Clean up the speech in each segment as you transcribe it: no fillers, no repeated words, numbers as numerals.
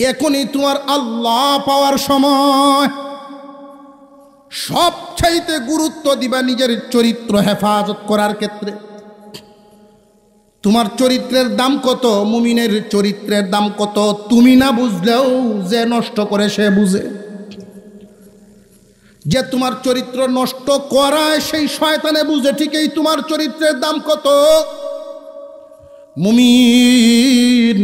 এখনই তোমার আল্লাহ পাওয়ার সময়। সবচাইতে গুরুত্ব দিবা নিজের চরিত্র হেফাজত করার ক্ষেত্রে। তোমার চরিত্রের দাম কত, মুমিনের চরিত্রের দাম কত, তুমি না বুঝলেও যে নষ্ট করে সে বুঝে। যে তোমার চরিত্র নষ্ট করায় সেই শয়তানে বুঝে ঠিকই তোমার চরিত্রের দাম কত। মুমিন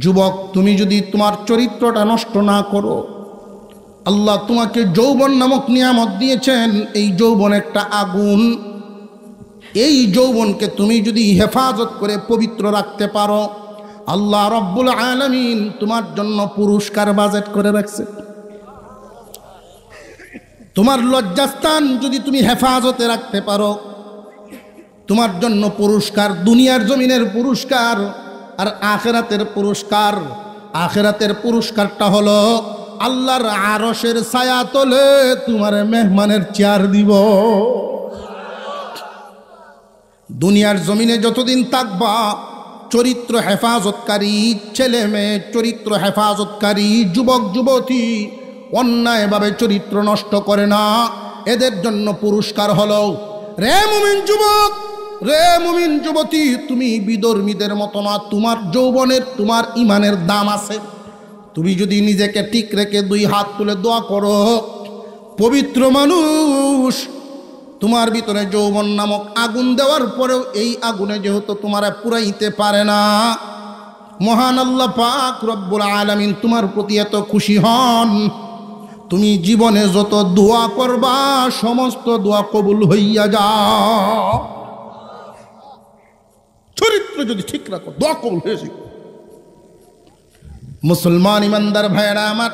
যুবক, তুমি যদি তোমার চরিত্রটা নষ্ট না করো, আল্লাহ তোমাকে যৌবন নামক নিয়ামত দিয়েছেন। এই যৌবন একটা আগুন। এই যৌবনকে তুমি যদি হেফাজত করে পবিত্র রাখতে পারো, আল্লাহ রব্বুল আলামিন তোমার জন্য পুরস্কার বাজেট করে রাখছে। তোমার লজ্জাস্থান যদি তুমি হেফাজতে রাখতে পারো, তোমার জন্য পুরস্কার, দুনিয়ার জমিনের পুরস্কার আর আখিরাতের পুরস্কার। আখিরাতের পুরস্কারটা হলো আল্লাহর আরশের ছায়া তলে তোমার মেহমানের চেয়ার দিব। দুনিয়ার জমিনে যতদিন থাকবা, চরিত্র হেফাজতকারী ছেলে মেয়ে, চরিত্র হেফাজতকারী যুবক যুবতী অন্যায়ভাবে চরিত্র নষ্ট করে না, এদের জন্য পুরস্কার হলো, রে মুমিন যুবক, রে মুমিন যুবতী, তুমি বিধর্মীদের মতো না। তোমার যৌবনের, তোমার ইমানের দাম আছে। তুমি যদি নিজেকে ঠিক রেখে দুই হাত তুলে দোয়া করো, পবিত্র মানুষ, তোমার ভিতরে যৌবন নামক আগুন দেওয়ার পরেও এই আগুনে যেহেতু তোমারা পুরাইতে পারে না, মহান আল্লাহ পাক রব্বুল আলামিন তোমার প্রতি এত খুশি হন, তুমি জীবনে যত দোয়া করবা সমস্ত দোয়া কবুল হইয়া যাও। চরিত্র যদি ঠিক রাখো, দোয়া কবুল হয়েছে। মুসলমান ইমানদার ভাইয়েরা আমার,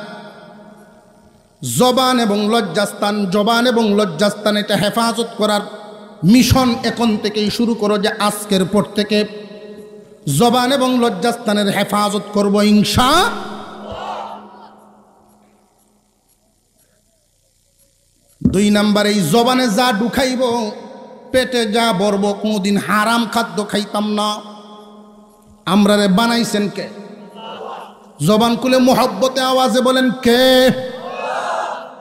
জবান এবং লজ্জাস্থান, জবান এবং লজ্জাস্থান এটা হেফাজত করার মিশন এখন থেকেই শুরু করো, যে আজকের পর থেকে জবান এবং লজ্জাস্থানের হেফাজত করব ইনশাআল্লাহ। 2 নাম্বার, এই জবানে যা ঢুকাইব, পেটে যা ভরব, কোনোদিন হারাম খাদ্য খাইতাম না। আমরা রে বানাইছেন কে? জবান খুলে মোহব্বতে আওয়াজে বলেন কে?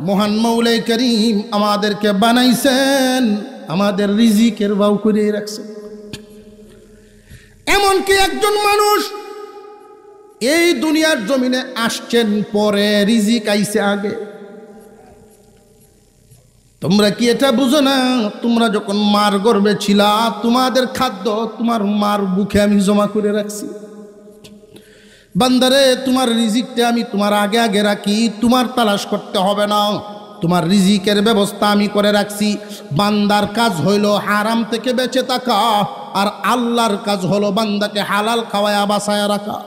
মহান মৌলাই করিম আমাদেরকে বানাইছেন, আমাদের রিজিকের বাউ করে রাখছেন। এমনকি একজন মানুষ এই দুনিয়ার জমিনে আসছেন পরে, রিজিক আইছে আগে। তোমরা কি এটা বুঝো না? তোমরা যখন মার গর্ভে ছিলা, তোমাদের খাদ্য তোমার মার বুকে আমি জমা করে রাখছি। বান্দারে, তোমার রিজিকটা আমি তোমার আগে আগে রাখি, তোমার তালাশ করতে হবে না, তোমার রিজিকের ব্যবস্থা আমি করে রাখছি। বান্দার কাজ হইল হারাম থেকে বেঁচে থাকা, আর আল্লাহর কাজ হলো বান্দাকে হালাল খাওয়ায়া বাঁচায়া রাখা।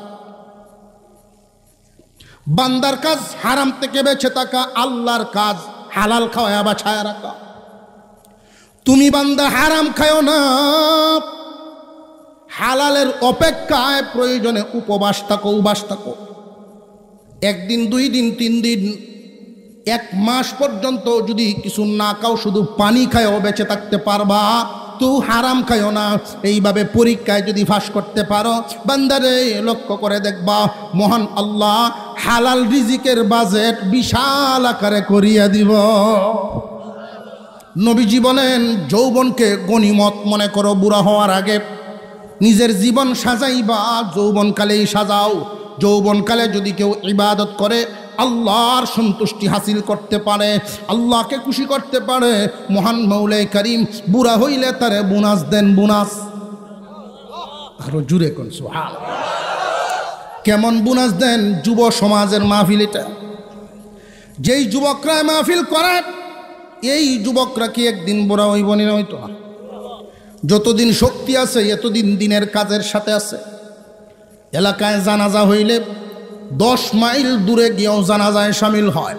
বান্দার কাজ হারাম থেকে বেঁচে থাকা, আল্লাহর কাজ হালাল খাওয়ায়া বাঁচায়া রাখা। তুমি বান্দা হারাম খাও না, হালালের অপেক্ষায় প্রয়োজনে উপবাস থাকো, উবাস থাকো। 1 দিন 2 দিন 3 দিন 1 মাস পর্যন্ত যদি কিছু না খাও, শুধু পানি খাও, বেঁচে থাকতে পারবা। তো হারাম খাও না। এইভাবে পরীক্ষায় যদি ফাঁস করতে পারো, বান্দারে লক্ষ্য করে দেখবা মহান আল্লাহ হালাল রিজিকের বাজেট বিশাল আকারে করিয়া দিব। নবীজি বলেন, যৌবনকে গনিমত মনে করো, বুড়া হওয়ার আগে নিজের জীবন সাজাইবা, যৌবনকালেই সাজাও। যৌবনকালে যদি কেউ ইবাদত করে, আল্লাহর সন্তুষ্টি হাসিল করতে পারে, আল্লাহকে খুশি করতে পারে, মহান মৌলাই করিম বুড়া হইলে তারে বোনাস দেন। বোনাস আরো জুড়ে কোন সুবহানাল্লাহ। কেমন বোনাস দেন? যুব সমাজের মাহফিল এটা। যেই যুবকরা মাহফিল করে, এই যুবকরা কি একদিন বুড়া হইব না? হইতো না। যতদিন শক্তি আছে, এতদিন দিনের কাজের সাথে আছে। এলাকায় জানাজা হইলে 10 মাইল দূরে গিয়েও জানাজায় সামিল হয়।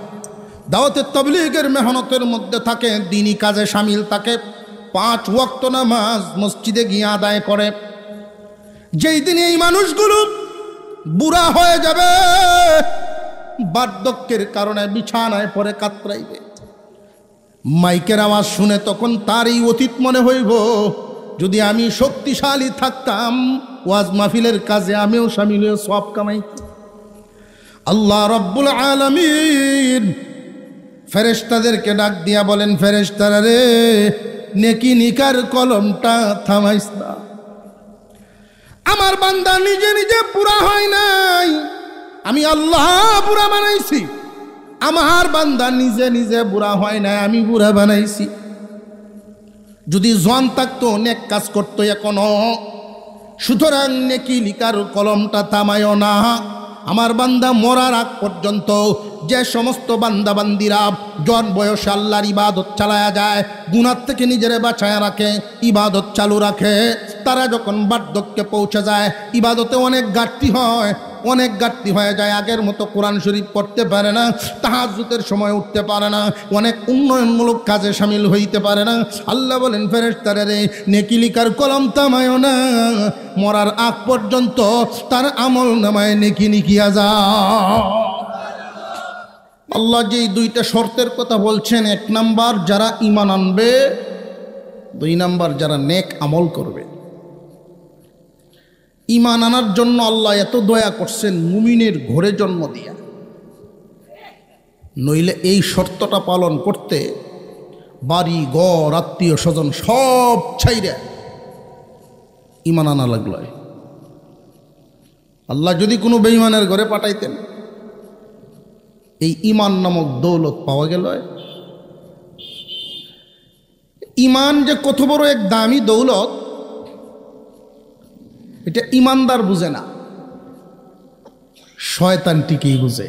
দাওয়াতে তাবলীগের মেহনতের মধ্যে থাকে, দিনী কাজে সামিল থাকে, 5 ওয়াক্ত নামাজ মসজিদে গিয়ে আদায় করে। যেই দিন এই মানুষগুলো বুড়া হয়ে যাবে, বার্ধক্যের কারণে বিছানায় পড়ে কাতরাইবে, মাইকের আওয়াজ শুনে তখন তারই অতীত মনে হইব, যদি আমি শক্তিশালী থাকতাম, ওয়াজ মাহফিলের কাজে আমিও সামিল হয়ে সব কামাইতাম। আল্লাহ রাব্বুল আলামিন ফেরেশতাদেরকে ডাক দিয়া বলেন, ফেরেশতারা রে, নেকি নিকার কলমটা থামাইস না। আমার বান্দা নিজে নিজে পুরা হয় নাই, আমি আল্লাহ বুড়া বানাইছি। আমার বান্দা নিজে নিজে বুড়া হয় নাই, আমি বুড়া বানাইছি। যদি জন থাকতো নেক কাজ করতো এখনো। সুতরাং নেকি লিকার কলমটা থামায়ও না। আমার বান্দা মরার আগ পর্যন্ত যে সমস্ত বান্দা বান্দিরা জন বয়সে আল্লাহর ইবাদত চালায়া যায়, গুনাহ থেকে নিজেরে বাঁচায়া রাখে, ইবাদত চালু রাখে, তারা যখন বার্ধক্যে পৌঁছে যায়, ইবাদতে অনেক ঘাটতি হয়, অনেক ঘাটতি হয়ে যায়। আগের মতো কোরআন শরীফ পড়তে পারে না, তাহাজ্জুদের সময় উঠতে পারে না, অনেক উন্নয়নমূলক কাজে শামিল হইতে পারে না। আল্লাহ বলেন, ফেরেশতারা রে, নেকি লিখার কলম থামায়ও না, মরার আগ পর্যন্ত তার আমল নামায় নেকি লিখিয়া যাও। আল্লাহ যেই দুইটা শর্তের কথা বলছেন, 1 নাম্বার যারা ঈমান আনবে, 2 নাম্বার যারা নেক আমল করবে। ঈমান আনার জন্য আল্লাহ এত দয়া করছেন মুমিনের ঘরে জন্ম দিয়া, নইলে এই শর্তটা পালন করতে বাড়ি ঘর আত্মীয় স্বজন সব ছাইরে ঈমান আনা লাগলো। আল্লাহ যদি কোনো বেঈমানের ঘরে পাঠাইতেন, এই ঈমান নামক দৌলত পাওয়া গেল। ঈমান যে কত বড় এক দামি দৌলত, এটা ঈমানদার বুঝে না, শয়তান ঠিকই বুঝে।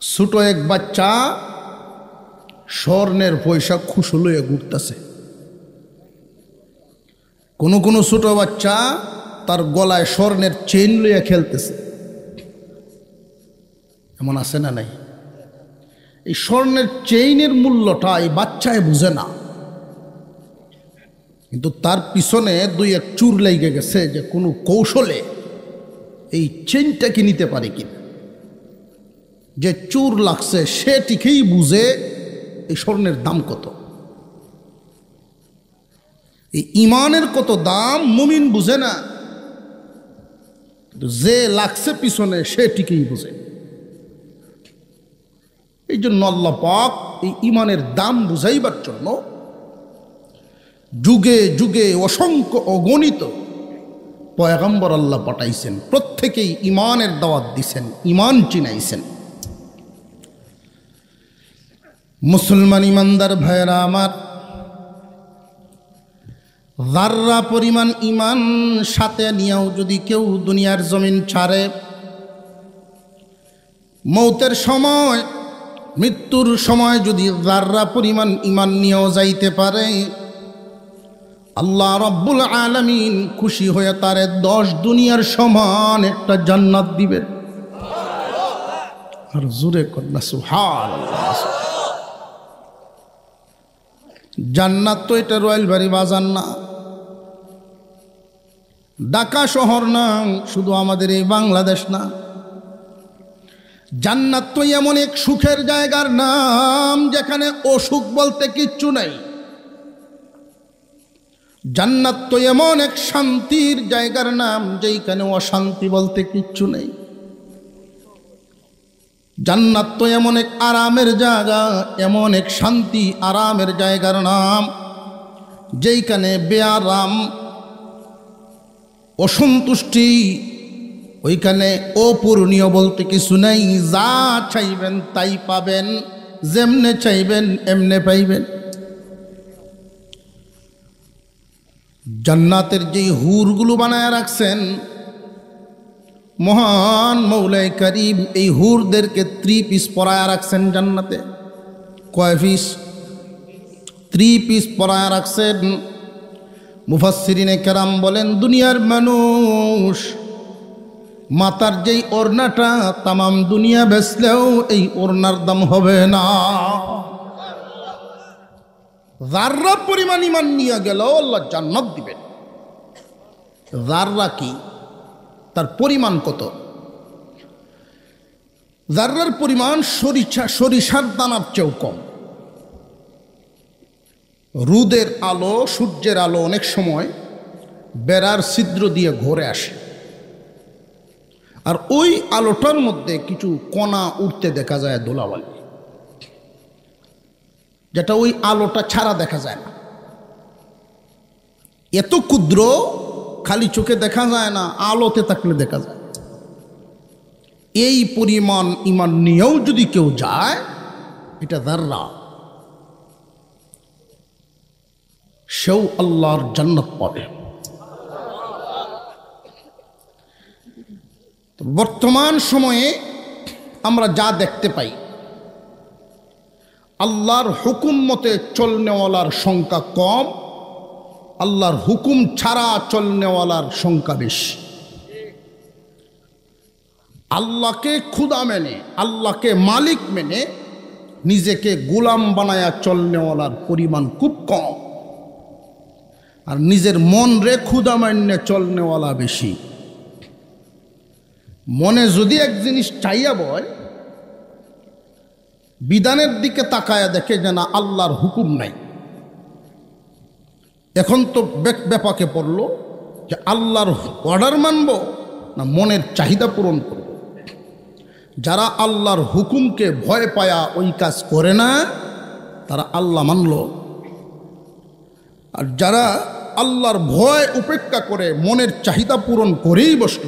ছোট এক বাচ্চা স্বর্ণের পয়সা খুশো লইয়া ঘুরতেছে। কোনো কোনো ছোট বাচ্চা তার গলায় স্বর্ণের চেইন লইয়া খেলতেছে। এমন আছে না নাই? এই স্বর্ণের চেইনের মূল্যটা এই বাচ্চায় বুঝে না, কিন্তু তার পিছনে 2-1 চুর লেগে গেছে যে কোনো কৌশলে এই চেইনটাকে নিতে পারে কিনা। যে চুর লাগছে সে ঠিকই বুঝে এই স্বর্ণের দাম কত, এই ঈমানের কত দাম মুমিন বুঝে না, কিন্তু যে লাগছে পিছনে সে ঠিকই বুঝে। এই জন্য আল্লাহ পাক এই ঈমানের দাম বুঝাইবার জন্য যুগে যুগে অসংখ্য অগণিত পয়গম্বর আল্লাহ পাঠাইছেন, প্রত্যেকেই ঈমানের দাওয়াত দিছেন, ঈমান চিনাইছেন। মুসলমান ঈমানদার ভাইয়েরা আমার, যাররা পরিমাণ ঈমান সাথে নিয়েও যদি কেউ দুনিয়ার জমিন ছাড়ে, মৌতের সময়, মৃত্যুর সময় যদি যাররা পরিমাণ ঈমান নিয়েও যাইতে পারে, আল্লাহ রাব্বুল আলামিন খুশি হয়ে তারে 10 দুনিয়ার সমান একটা জান্নাত দিবেন। আর জোরে কন্যা সুবহানাল্লাহ। জান্নাত তো এটা রয়েলবাড়ি বাজার না, ঢাকা শহর না, শুধু আমাদের এই বাংলাদেশ না। জান্নাত তো এমন এক সুখের জায়গার নাম যেখানে অসুখ বলতে কিচ্ছু নাই। জান্নাত তো এমন এক শান্তির জায়গার নাম যেখানে অশান্তি বলতে কিচ্ছু নেই। জান্নাত তো এমন এক আরামের জায়গা, এমন এক শান্তি আরামের জায়গার নাম যেখানে বেআরাম, অসন্তুষ্টি, ওইখানে অপূরণীয় বলতে কিছু নেই। যা চাইবেন তাই পাবেন, যেমনে চাইবেন এমনে পাইবেন। জান্নাতের যেই হুরগুলো বানায় রাখছেন মহান মৌলাই করিম, এই হুরদেরকে 3 পিস পরায়া রাখছেন জান্নাতে। কয় পিস? 3 পিস পরায়া রাখছেন। মুফাসসিরিনে কেরাম বলেন, দুনিয়ার মানুষ মাতার যেই ওড়নাটা তামাম দুনিয়া বেচলেও এই ওড়নার দাম হবে না। যাররা পরিমাণ ঈমান নিয়ে গেল আল্লাহ জান্নাত দিবেন। যাররা কি, তার পরিমাণ কত? যাররার পরিমাণ সরিষার দানার চেয়েও কম। রোদের আলো, সূর্যের আলো অনেক সময় বেড়ার ছিদ্র দিয়ে ঘরে আসে, আর ওই আলোটার মধ্যে কিছু কণা উঠতে দেখা যায়, ধুলাবালি, যেটা ওই আলোটা ছাড়া দেখা যায় না। এত ক্ষুদ্র, খালি চোখে দেখা যায় না, আলোতে থাকলে দেখা যায়। এই পরিমাণ ইমান নিয়েও যদি কেউ যায়, এটা যাররা, সেও আল্লাহর জান্নাত পাবে। বর্তমান সময়ে আমরা যা দেখতে পাই, আল্লাহর হুকুম মতে চলনেওয়ালার সংখ্যা কম, আল্লাহর হুকুম ছাড়া চলনেওয়ালার সংখ্যা বেশি। আল্লাহকে খুদা মেনে, আল্লাহকে মালিক মেনে নিজেকে গোলাম বানায়া চলনেওয়ালার পরিমাণ খুব কম, আর নিজের মন রে খুদা মান্যে চলনেওয়ালা বেশি। মনে যদি এক জিনিস চাইয়া বয়, বিধানের দিকে তাকায়া দেখে যে না, আল্লাহর হুকুম নাই। এখন তো ব্যাপাকে পড়ল যে আল্লাহর অর্ডার মানব না মনের চাহিদা পূরণ করব। যারা আল্লাহর হুকুমকে ভয় পায়া ওই কাজ করে না, তারা আল্লাহ মানল। আর যারা আল্লাহর ভয় উপেক্ষা করে মনের চাহিদা পূরণ করেই বসল,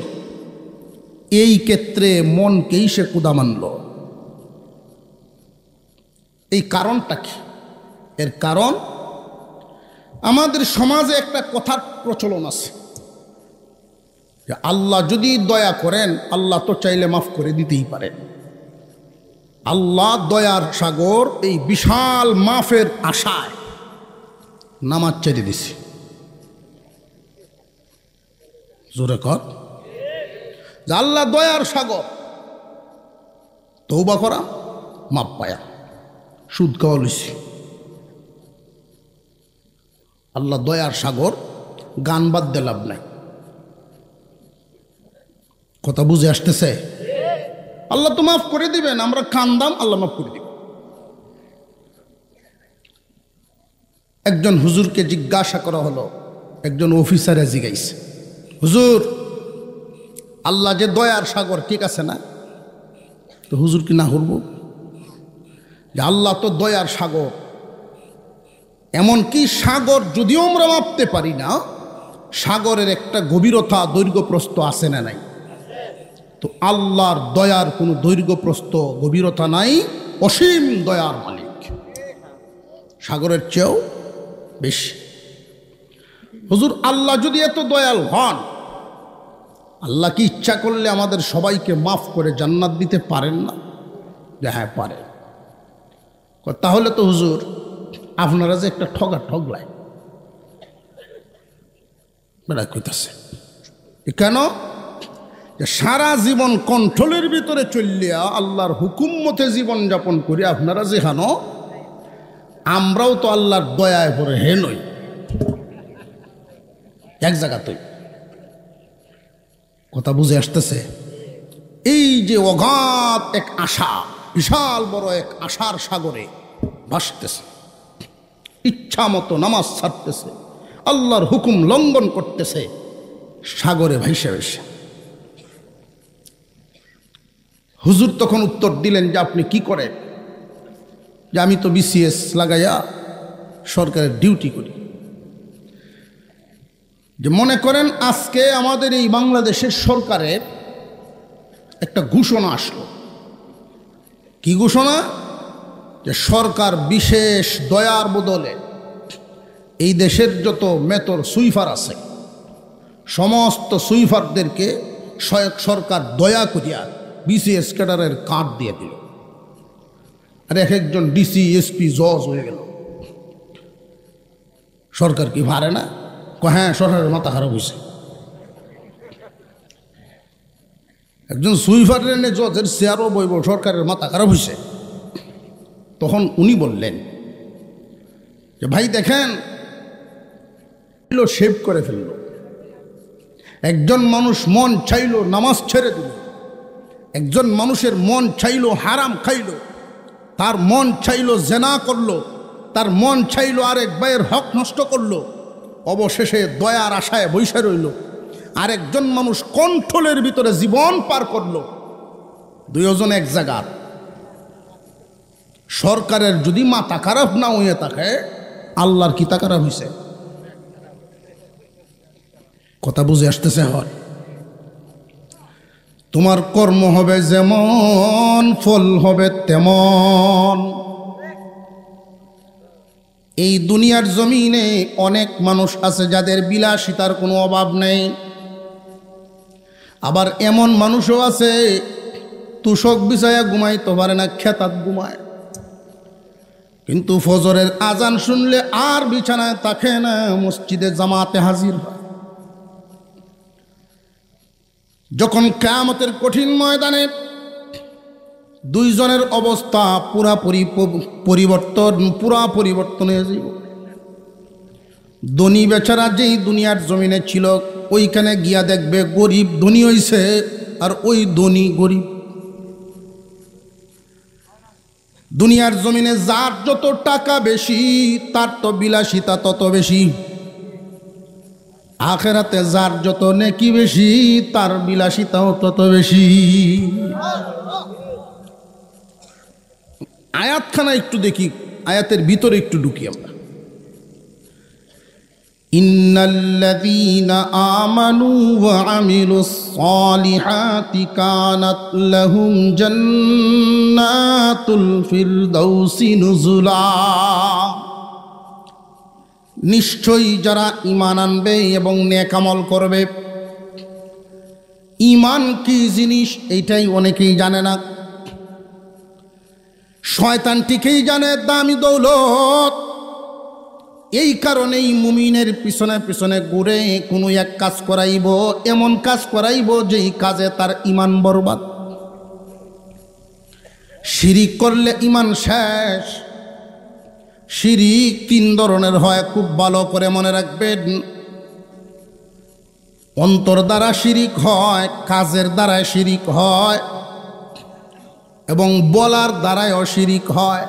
এই ক্ষেত্রে মনকেই সে খুদা মানল। এই কারণটা কি? এর কারণ, আমাদের সমাজে একটা কথার প্রচলন আছে যে আল্লাহ যদি দয়া করেন, আল্লাহ তো চাইলে মাফ করে দিতেই পারেন। আল্লাহ দয়ার সাগর, এই বিশাল মাফের আশায় নামাজ ছেড়ে দিছি। জোরে কর, যে আল্লাহ দয়ার সাগর, তওবা করা, মাপ পায়া, সুদ খাওয়া লইছি। আল্লাহ দয়ার সাগর, গান বাদ দিয়ে লাভ নাই। কথা বুঝে আসতেছে? আল্লাহ তো মাফ করে দিবেন, আমরা কান্দাম, আল্লাহ মাফ করে দিবেন। একজন হুজুরকে জিজ্ঞাসা করা হলো, একজন অফিসারে জিজ্ঞাসা, হুজুর আল্লাহ যে দয়ার সাগর, ঠিক আছে না? তো হুজুর কি না করব? যে আল্লাহ তো দয়ার সাগর, এমনকি সাগর যদিও আমরা মাপতে পারি না, সাগরের একটা গভীরতা, দৈর্ঘ্য প্রস্থ আছে না নাই? তো আল্লাহর দয়ার কোনো দৈর্ঘ্য প্রস্থ গভীরতা নাই, অসীম দয়ার মালিক, সাগরের চেয়েও বেশি। হুজুর আল্লাহ যদি এত দয়াল হন, আল্লাহ কি ইচ্ছা করলে আমাদের সবাইকে মাফ করে জান্নাত দিতে পারেন না? যে হ্যাঁ পারে। তাহলে তো হুজুর আপনারা যে একটা ঠগলাই বেড়া কইতাছে কেন? যে সারা জীবন কন্ট্রোলের ভিতরে চলিয়া আল্লাহর হুকুম মতে জীবন যাপন করি আপনারা যে হানো, আমরাও তো আল্লাহর দয়ায় পরে হে নই এক জায়গাতেই। কথা বুঝে আসতেছে? এই যে অগাধ এক আশা, বিশাল বড় এক আশার সাগরে ভাসতেছে, ইচ্ছা মতো নামাজ ছাড়তেছে, আল্লাহর হুকুম লঙ্ঘন করতেছে, সাগরে ভাইসে ভাইসে। হুজুর তখন উত্তর দিলেন যে আপনি কি করেন? যে আমি তো বিসিএস লাগাইয়া সরকারের ডিউটি করি। যে মনে করেন আজকে আমাদের এই বাংলাদেশের সরকারের একটা ঘোষণা আসলো। কি ঘোষণা? যে সরকার বিশেষ দয়ার বদলে এই দেশের যত মেতর সুইফার আছে, সমস্ত সুইফারদেরকে সরকার দয়া করিয়া বিসিএস ক্যাডারের কার্ড দিয়ে দিল, আর এক একজন ডিসি, এসপি, জজ হয়ে গেল। সরকার কি ভারে না? হ্যাঁ, সরকারের মাথা খারাপ হয়েছে। একজন সুইফারের এনে জজের চেয়ারও বইব, সরকারের মাথা খারাপ হয়েছে। তখন উনি বললেন যে ভাই দেখেন, শেভ করে ফেলল। একজন মানুষ মন চাইল নামাজ ছেড়ে দিল, একজন মানুষের মন চাইল হারাম খাইল, তার মন চাইল জেনা করলো, তার মন চাইল আরেক ভাইয়ের হক নষ্ট করলো, অবশেষে দয়ার আশায় বৈশা রইল। আরেকজন মানুষ কন্ট্রোলের ভিতরে জীবন পার করলো, দুইজন এক জায়গার। সরকারের যদি মাথা খারাপ না হয়ে থাকে, আল্লাহর কিতা খারাপ হয়েছে? কথা বুঝে আসতেছে? হয় তোমার কর্ম হবে যেমন, ফল হবে তেমন। এই দুনিয়ার জমিনে অনেক মানুষ আছে যাদের বিলাসিতার কোনো অভাব নেই, আবার এমন মানুষও আছে তুষক বিছায়া ঘুমাইতে পারে না, খেতাত ঘুমায়, কিন্তু ফজরের আজান শুনলে আর বিছানায় থাকে না, মসজিদে জামাতে হাজির হয়। যখন কিয়ামতের কঠিন ময়দানে দুইজনের অবস্থা পুরাপুরি পরিবর্তন হয়ে যাব। ধনী বেচারা যেই দুনিয়ার জমিনে ছিল, ওইখানে গিয়া দেখবে গরিব ধনী হইছে আর ওই ধনী গরিব। দুনিয়ার জমিনে যার যত টাকা বেশি, তার তো বিলাসিতা তত বেশি। আখেরাতে যার যত নেকি বেশি, তার বিলাসিতাও তত বেশি। আয়াতখানা একটু দেখি, আয়াতের ভিতরে একটু ঢুকি আমরা। ইন্নাল্লাযীনা আমানু ওয়া আমিলুস সালিহাতি কানাত লাহুম জান্নাতুল ফিরদাউসি নুজুলা। নিশ্চয়ই যারা ঈমান আনবে এবং নেক আমল করবে। ঈমান কি জিনিস এইটাই অনেকেই জানে না। শয়তান ঠিকই জানে দামি দৌলত, এই কারণেই মুমিনের পিছনে পিছনে ঘুরে কোনো এক কাজ করাইব, এমন কাজ করাইব যেই কাজে তার ঈমান বরবাদ। শিরিক করলে ঈমান শেষ। শিরিক তিন ধরনের হয়, খুব ভালো করে মনে রাখবেন। অন্তর দ্বারা শিরিক হয়, কাজের দ্বারায় শিরিক হয়, এবং বলার দ্বারায়ও শিরিক হয়।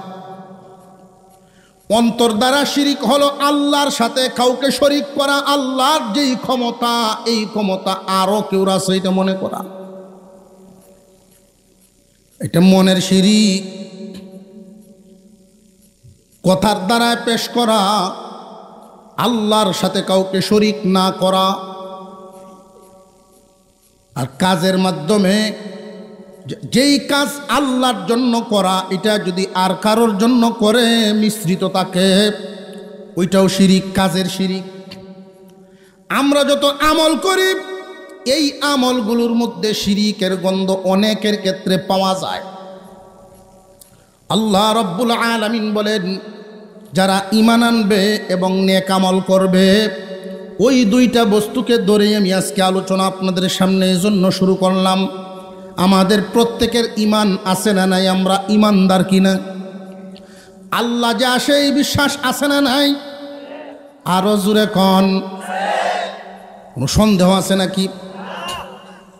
অন্তর দ্বারা শিরিক হলো আল্লাহর সাথে কাউকে শরীক করা, আল্লাহর যেই ক্ষমতা, এই ক্ষমতা আরো কেউ আছে এটা মনে করা, এটা মনের শিরিক। কথার দ্বারায় পেশ করা, আল্লাহর সাথে কাউকে শরীক না করা। আর কাজের মাধ্যমে যেই কাজ আল্লাহর জন্য করা, এটা যদি আর কারোর জন্য করে মিশ্রিত থাকে, ওইটাও শিরিক, কাজের শিরিক। আমরা যত আমল করি, এই আমলগুলোর মধ্যে শিরিকের গন্ধ অনেকের ক্ষেত্রে পাওয়া যায়। আল্লাহ রাব্বুল আলামিন বলেন, যারা ঈমান আনবে এবং নেক আমল করবে, ওই দুইটা বস্তুকে ধরে আমি আজকে আলোচনা আপনাদের সামনে এজন্য শুরু করলাম। আমাদের প্রত্যেকের ঈমান আছে না নাই? আমরা ঈমানদার কিনা? আল্লাহ যে আসে এই বিশ্বাস আছে না নাই? আরো জোরে কন। কোনো সন্দেহ আছে নাকি?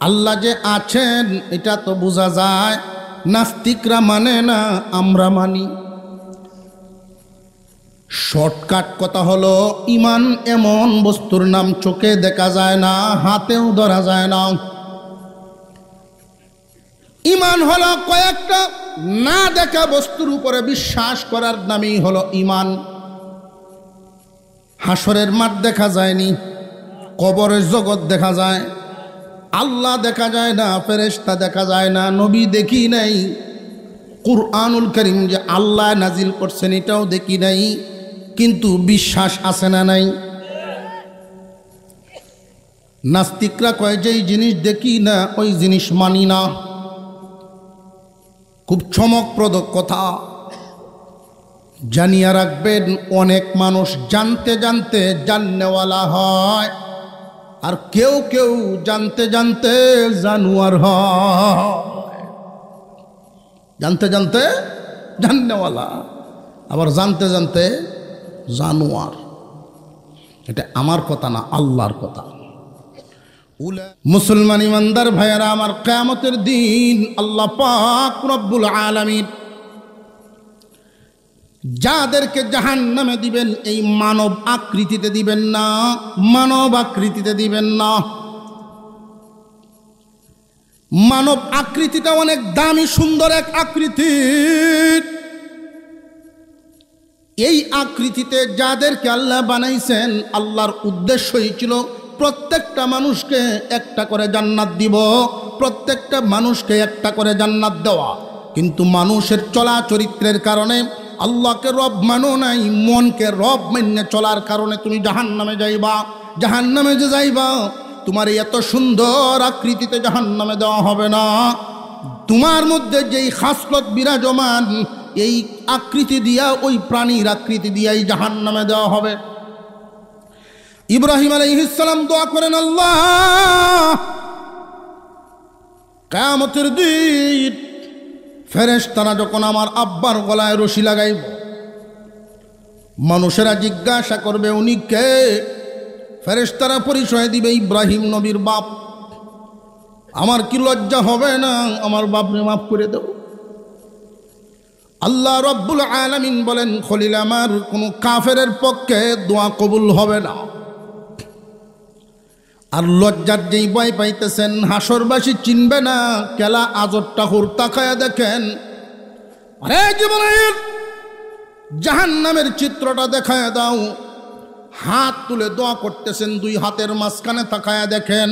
আল্লাহ যে আছেন এটা তো বোঝা যায়। নাস্তিকরা মানে না, আমরা মানি। শর্টকাট কথা হলো, ঈমান এমন বস্তুর নাম, চোখে দেখা যায় না, হাতেও ধরা যায় না। ঈমান হলো কয়েকটা না দেখা বস্তুর উপরে বিশ্বাস করার নামই হলো ঈমান। হাসরের মাঠ দেখা যায়নি, কবরের জগৎ দেখা যায়, আল্লাহ দেখা যায় না, ফেরেশতা দেখা যায় না, নবী দেখি নাই, কুরআনুল কারীম যে আল্লাহ নাজিল করছেন এটাও দেখি নাই, কিন্তু বিশ্বাস আছে না নাই? নাস্তিকরা কয় যেই জিনিস দেখি না ওই জিনিস মানি না। খুব চমকপ্রদ কথা, জানিয়া রাখবেন, অনেক মানুষ জানতে জানতে জাননেওয়ালা হয়, আর কেউ কেউ জানতে জানতে জানুয়ার হয়। জানতে জানতে জাননেওয়ালা, আবার জানতে জানতে জানোয়ার। এটা আমার কথা না, আল্লাহর কথা। মুসলমান ইমানদার ভাইয়েরা আমার, কিয়ামতের দিন আল্লাহ পাক রব্বুল আলামিন যাদেরকে জাহান্নামে দিবেন, এই মানব আকৃতিতে দিবেন না, মানব আকৃতিতে দিবেন না। মানব আকৃতিটা অনেক দামি সুন্দর এক আকৃতি। এই আকৃতিতে যাদেরকে আল্লাহ বানাইছেন, আল্লাহর উদ্দেশ্যই ছিল প্রত্যেকটা মানুষকে একটা করে জান্নাত দিব, প্রত্যেকটা মানুষকে একটা করে জান্নাত দেওয়া। কিন্তু মানুষের চলা চরিত্রের কারণে আল্লাহকে রব মানো নাই, মনকে রব মেনে চলার কারণে তুমি জাহান্নামে যাইবা। জাহান্নামে যে যাইবা, তোমার এত সুন্দর আকৃতিতে জাহান্নামে দেওয়া হবে না। তোমার মধ্যে যেই খাসলত বিরাজমান, এই আকৃতি দিয়া, ওই প্রাণীর আকৃতি দিয়াই জাহান্নামে দেওয়া হবে। ইব্রাহিম আলাইহিস সালাম দোয়া করেন, আল্লাহ কিয়ামতের দিন ফেরেশতারা যখন আমার আব্বার গলায় রশি লাগাইব, মানুষেরা জিজ্ঞাসা করবে উনি কে? ফেরেশতারা পরিচয় দিবে ইব্রাহিম নবীর বাপ। আমার কি লজ্জা হবে না? আমার বাপরে মাফ করে দেব। আল্লাহ রব্বুল আলামিন বলেন, খলিল আমার, কোনো কাফেরের পক্ষে দোয়া কবুল হবে না। আর লজ্জার যেই ভয় পাইতেছেন, হাসরবাসী চিনবে না, কেলা আজরটা হুর তাকায়া দেখেন। আরে জীবনের জাহান্নামের চিত্রটা দেখায় দাও। হাত তুলে দোয়া করতেছেন, দুই হাতের মাঝখানে তাকায়া দেখেন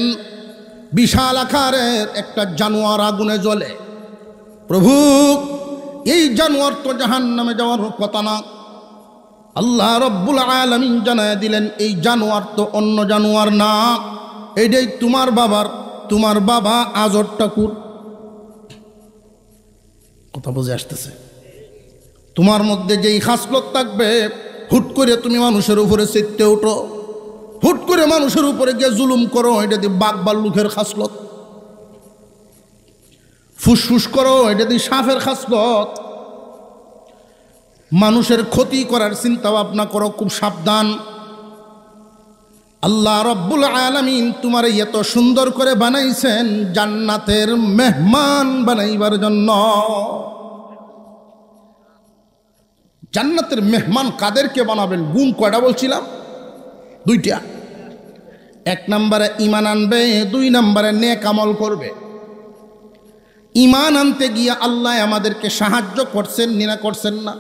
বিশাল আকারের একটা জানোয়ার আগুনে জ্বলে। প্রভু, এই জানোয়ার তো জাহান্নামে যাওয়ার কথা না। আল্লাহ রব্বুল আলামিন জানায় দিলেন, এই জানোয়ার তো অন্য জানোয়ার না, এইটাই তোমার বাবা আজর ঠাকুর। কথা বুঝে আসতেছে? তোমার মধ্যে যেই খাসলত থাকবে, হুট করে তুমি মানুষের উপরে চেতে উঠো, হুট করে মানুষের উপরে গিয়ে জুলুম করো, এটা দিয়ে বাঘ ভাল্লুকের খাসলত। ফুসফুস করো, এটা দিয়ে সাপের খাসলত। মানুষের ক্ষতি করার চিন্তা ভাবনা করো, খুব সাবধান। আল্লাহ রব্বুল আলামিন তোমার এত সুন্দর করে বানাইছেন জান্নাতের মেহমান বানাইবার জন্য। জান্নাতের মেহমান কাদেরকে বানাবেন? গুণ কয়টা বলছিলাম? দুইটা। এক নম্বরে ঈমান আনবে, দুই নম্বরে নেক আমল করবে। ঈমান আনতে গিয়ে আল্লাহ আমাদেরকে সাহায্য করছেন না করছেন না?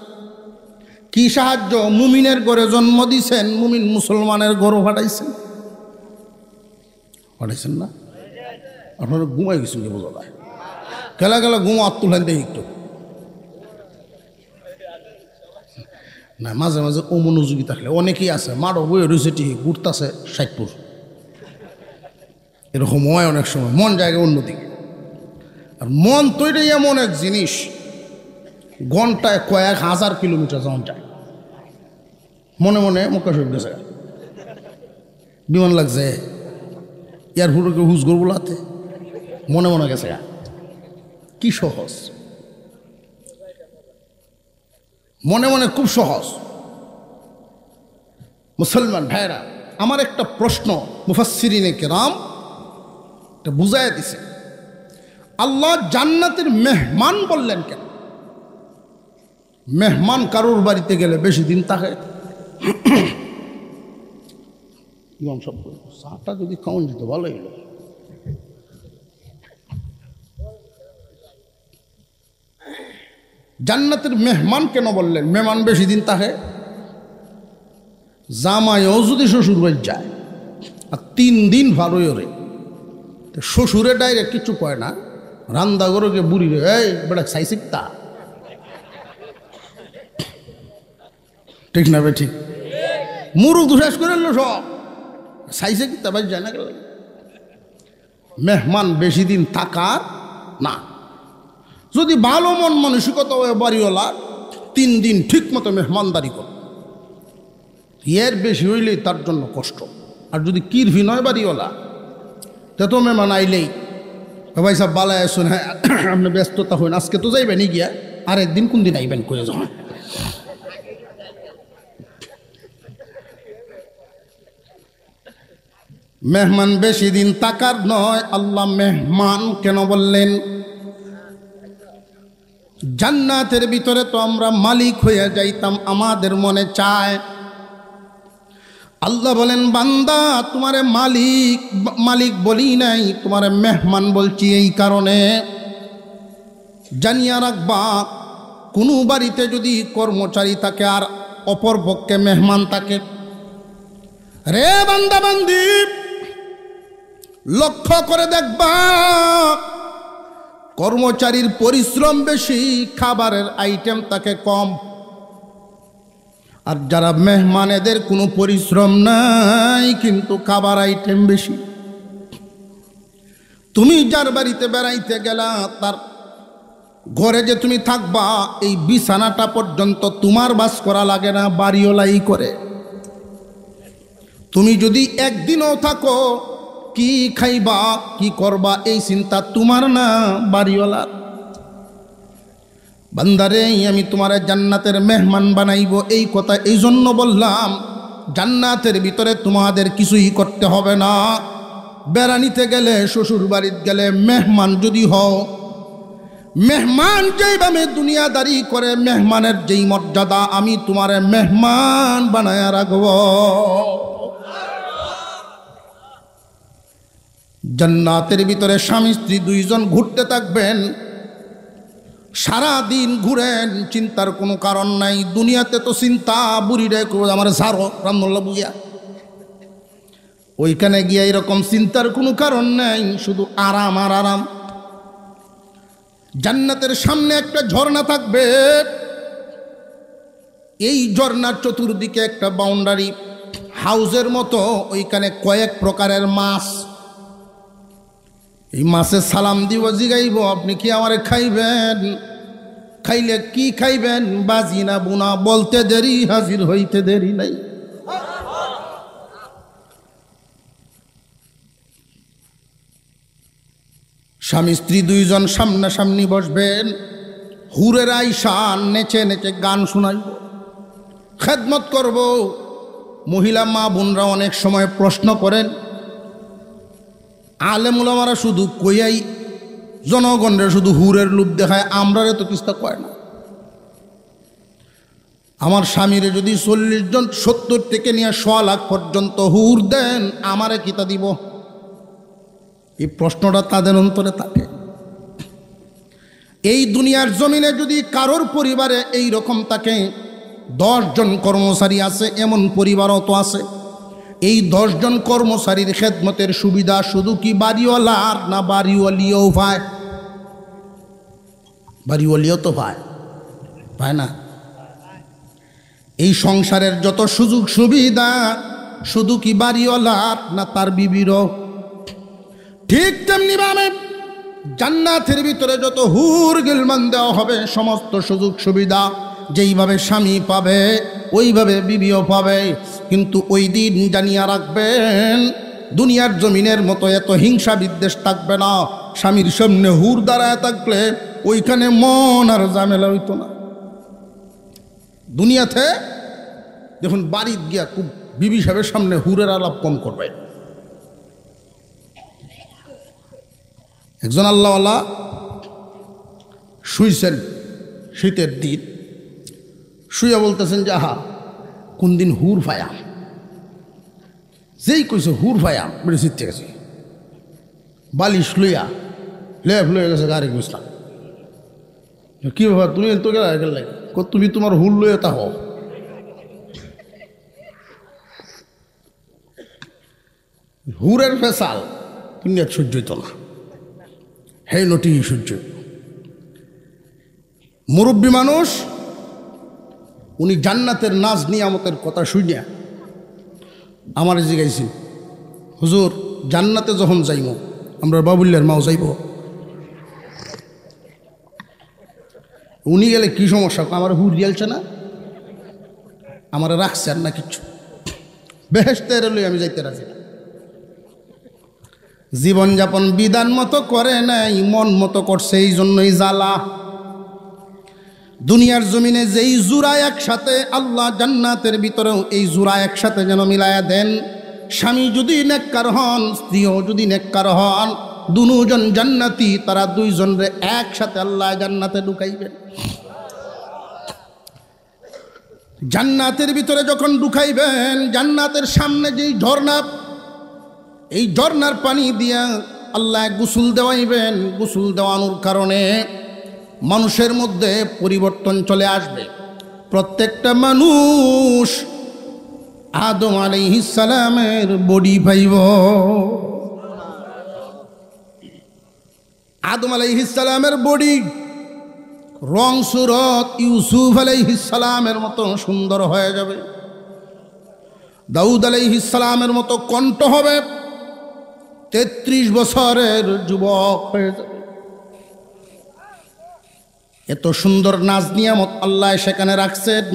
কি সাহায্য? মুমিনের ঘরে জন্ম দিয়েছেন, মুমিন মুসলমানের ঘরও পাঠাইছেন না? আপনারা ঘুমাই গেছেন কি বোঝা যায়? খেলা খেলা ঘুমো আত্মুলেন দেখি একটু না। মাঝে মাঝে অমনোযোগী থাকলে অনেকেই আছে, মারো বই রয়েছে ঠিক ঘুরতেছে ষাটপুর, এরকম হয় অনেক সময়। মন জায়গায় অন্যদিকে। আর মন তৈরি এমন এক জিনিস, ঘন্টায় কয়েক হাজার কিলোমিটার যেমন যায়। মনে মনে মক্কা শরীফ গেছে, বিমান লাগছে, এয়ারপোর্টে হুজ করবো লাতে, মনে মনে গেছে। কি সহজ! মনে মনে খুব সহজ। মুসলমান ভাইরা, আমার একটা প্রশ্ন মুফাসসিরিনে কেরাম এটা বুঝাইয়া দিছে, আল্লাহ জান্নাতের মেহমান বললেন কেন? মেহমান কারোর বাড়িতে গেলে বেশি দিন থাকে। চাটা যদি খাওয়ান যেত ভালো হইল। জান্নাতের মেহমান কেন বললেন? মেহমান বেশি দিন থাকে। জামাইও যদি শ্বশুর বাড়ি যায় আর 3 দিন ভালোই ওরে, শ্বশুরে ডাইরেক্ট কিছু কয় না, রান্দা গরুকে বুড়ি রে, এই বেটা সাই শিখতা, ঠিক না বে? ঠিক। মুরুখ দুঃসাস করে সব সাই শিখতা বাড়ি যায় না। মেহমান বেশি দিন থাকার না। যদি ভালো মন মানসিকতা হয়ে বাড়িওয়ালা 3 দিন ঠিক মতো মেহমানদারি কর, এর বেশি হইলেই তার জন্য কষ্ট। আর যদি কিরভি নয় বাড়িওয়ালা, তে তো মেহমান আইলেই ভাই সাহেব বালায় আসুন, হ্যাঁ আপনি ব্যস্ততা হইন, আজকে তো যাইবেনই গিয়া, আর একদিন কোন দিন আইবেন করে যখন। মেহমান বেশি দিন তাকার নয়। আল্লাহ মেহমান কেন বললেন? জান্নাতের ভিতরে তো আমরা মালিক হয়ে যাইতাম, আমাদের মনে চায় আল্লাহ বলেন বান্দা তোমারে মালিক মালিক বলি নাই, তোমারে মেহমান বলছি এই কারণে জানিয়া রাখবা, কোনো বাড়িতে যদি কর্মচারী থাকে আর অপর পক্ষে মেহমান থাকে, রে বান্দা বান্দি লক্ষ্য করে দেখবা কর্মচারীর পরিশ্রম বেশি, খাবারের আইটেম তাকে কম। আর যারা মেহমান এদের কোনো পরিশ্রম নাই কিন্তু খাবার আইটেম বেশি। তুমি যার বাড়িতে বেড়াইতে গেলা তার ঘরে যে তুমি থাকবা এই বিছানাটা পর্যন্ত তোমার বাস করা লাগে না, বাড়িওয়ালাই করে। তুমি যদি একদিনও থাকো কি খাইবা কি করবা এই চিন্তা তোমার না, বাড়িওয়ালার। বান্দারে আমি তোমার জান্নাতের মেহমান বানাইব, এই কথা এই জন্য বললাম জান্নাতের ভিতরে তোমাদের কিছুই করতে হবে না। বেড়ানিতে গেলে শ্বশুর বাড়িতে গেলে মেহমান যদি হও, মেহমান যেইভাবে দুনিয়াদারি করে মেহমানের যেই মর্যাদা আমি তোমারে মেহমান বানায়া রাখব। জান্নাতের ভিতরে স্বামী স্ত্রী দুইজন ঘুরতে থাকবেন, সারা দিন ঘুরেন, চিন্তার কোনো কারণ নাই। দুনিয়াতে তো চিন্তা বুড়ি রে আমার সারো রামদুল্লাহ বুঝিয়া, ওইখানে গিয়ে এরকম চিন্তার কোনো কারণ নাই, শুধু আরাম আর আরাম। জান্নাতের সামনে একটা ঝর্ণা থাকবে, এই ঝর্ণার চতুর্দিকে একটা বাউন্ডারি হাউজের মতো, ওইখানে কয়েক প্রকারের মাছ। এই মাছের সালাম দিব, জিগাইব আপনি কি আমারে খাইবেন, খাইলে কি খাইবেন, বাজি না বুনা, বলতে দেরি হাজির হইতে দেরি নাই। স্বামী স্ত্রী দুইজন সামনাসামনি বসবেন, হুরের আইসা নেচে নেচে গান শোনাইব, খেদমত করব। মহিলা মা বোনরা অনেক সময় প্রশ্ন করেন, আলেম ওলামারা শুধু কইয়াই জনগণের শুধু হুরের লুপ দেখায়, আমরারে তো কিস্তা কয় না। আমার স্বামীরে যদি 40 জন 70 থেকে নিয়ে 100 লাখ পর্যন্ত হুর দেন, আমারে কিতা দিব? এই প্রশ্নটা তাদের অন্তরে থাকে। এই দুনিয়ার জমিনে যদি কারোর পরিবারে এই রকম থাকে, 10 জন কর্মচারী আছে, এমন পরিবারও তো আছে। এই 10 জন কর্মচারীর খেদমতের সুবিধা শুধু কি বাড়িওয়ালার না, বাড়িওয়ালিও পায়? বাড়িওয়ালিও তো পায় না। এই সংসারের যত সুযোগ সুবিধা শুধু কি বাড়িওয়ালার না তার বিবিরও? ঠিক তেমনি ভাবে জান্নাতের ভিতরে যত হুর গিলমান দেওয়া হবে, সমস্ত সুযোগ সুবিধা যেইভাবে স্বামী পাবে ওইভাবে বিবিও পাবে। কিন্তু ওই দিন জানিয়া রাখবেন দুনিয়ার জমিনের মতো এত হিংসা বিদ্বেষ থাকবে না। স্বামীর সামনে হুর দাঁড়ায় থাকলে ওইখানে মন আর ঝামেলা হইতো না। দুনিয়াতে দেখুন বাড়িতে গিয়া খুব বিবি সাহেবের সামনে হুরের আলাপ কম করবে। একজন আল্লাহওয়ালা শুইছেন শীতের দিন, শুইয়া বলতেছেন যে আহা কোন দিন হুর ফায়াম, যেই কইছে হুর ফায়াম বেড়ে চিত্তে গেছে, বালিশ লইয়া লেপ লইয়া গেছে গাড়ি বুঝলাম। কি ব্যাপার তুমি তো গেলে তুমি তোমার হুর লইয়া তা হও। হুরের ফেসাল দুনিয়ার সহ্য হইত না, হে নটি সহ্য। মুরব্বী মানুষ উনি জান্নাতের নাজ নিয়ামতের কথা শুনিয়া আমার জিগাইছি, হুজুর জান্নাতে যখন যাইব আমরা বাবুল্যার মাও যাইব, উনি গেলে কি সমস্যা? আমার হুর গেলছে না, আমার রাখছে আর না কিচ্ছু, বেহেশতে লই আমি যাইতে রাজি না। জীবনযাপন বিধান মতো করে নাই, মন মতো করছে, এই জন্যই জ্বালা। দুনিয়ার জমিনে যেই জুরা একসাথে, আল্লাহ জান্নাতের ভিতরেও এই জুরা একসাথে যেন মিলায়া দেন। স্বামী যদি নেককার হন, স্ত্রীও যদি নেককার হন, দুজন জান্নাতি, তারা দুইজনরে একসাথে আল্লাহ জান্নাতে ঢুকাইবেন। জান্নাতের ভিতরে যখন ঢুকাইবেন, জান্নাতের সামনে যেই ঝর্ণা, এই ঝর্ণার পানি দিয়া আল্লাহ গোসল দেওয়াইবেন। গোসল দেওয়ানোর কারণে মানুষের মধ্যে পরিবর্তন চলে আসবে। প্রত্যেকটা মানুষ আদম আলাইহিস সালামের বডি পাইব। আদম আলাইহিস সালামের বডি, রং সুরত ইউসুফ আলাইহিস সালামের মতো সুন্দর হয়ে যাবে। দাউদ আলাইহিস সালামের মতো কণ্ঠ হবে। 33 বছরের যুবক হয়ে যাবে। এত সুন্দর নাজ নিয়ামত আল্লাহ সেখানে রাখছেন।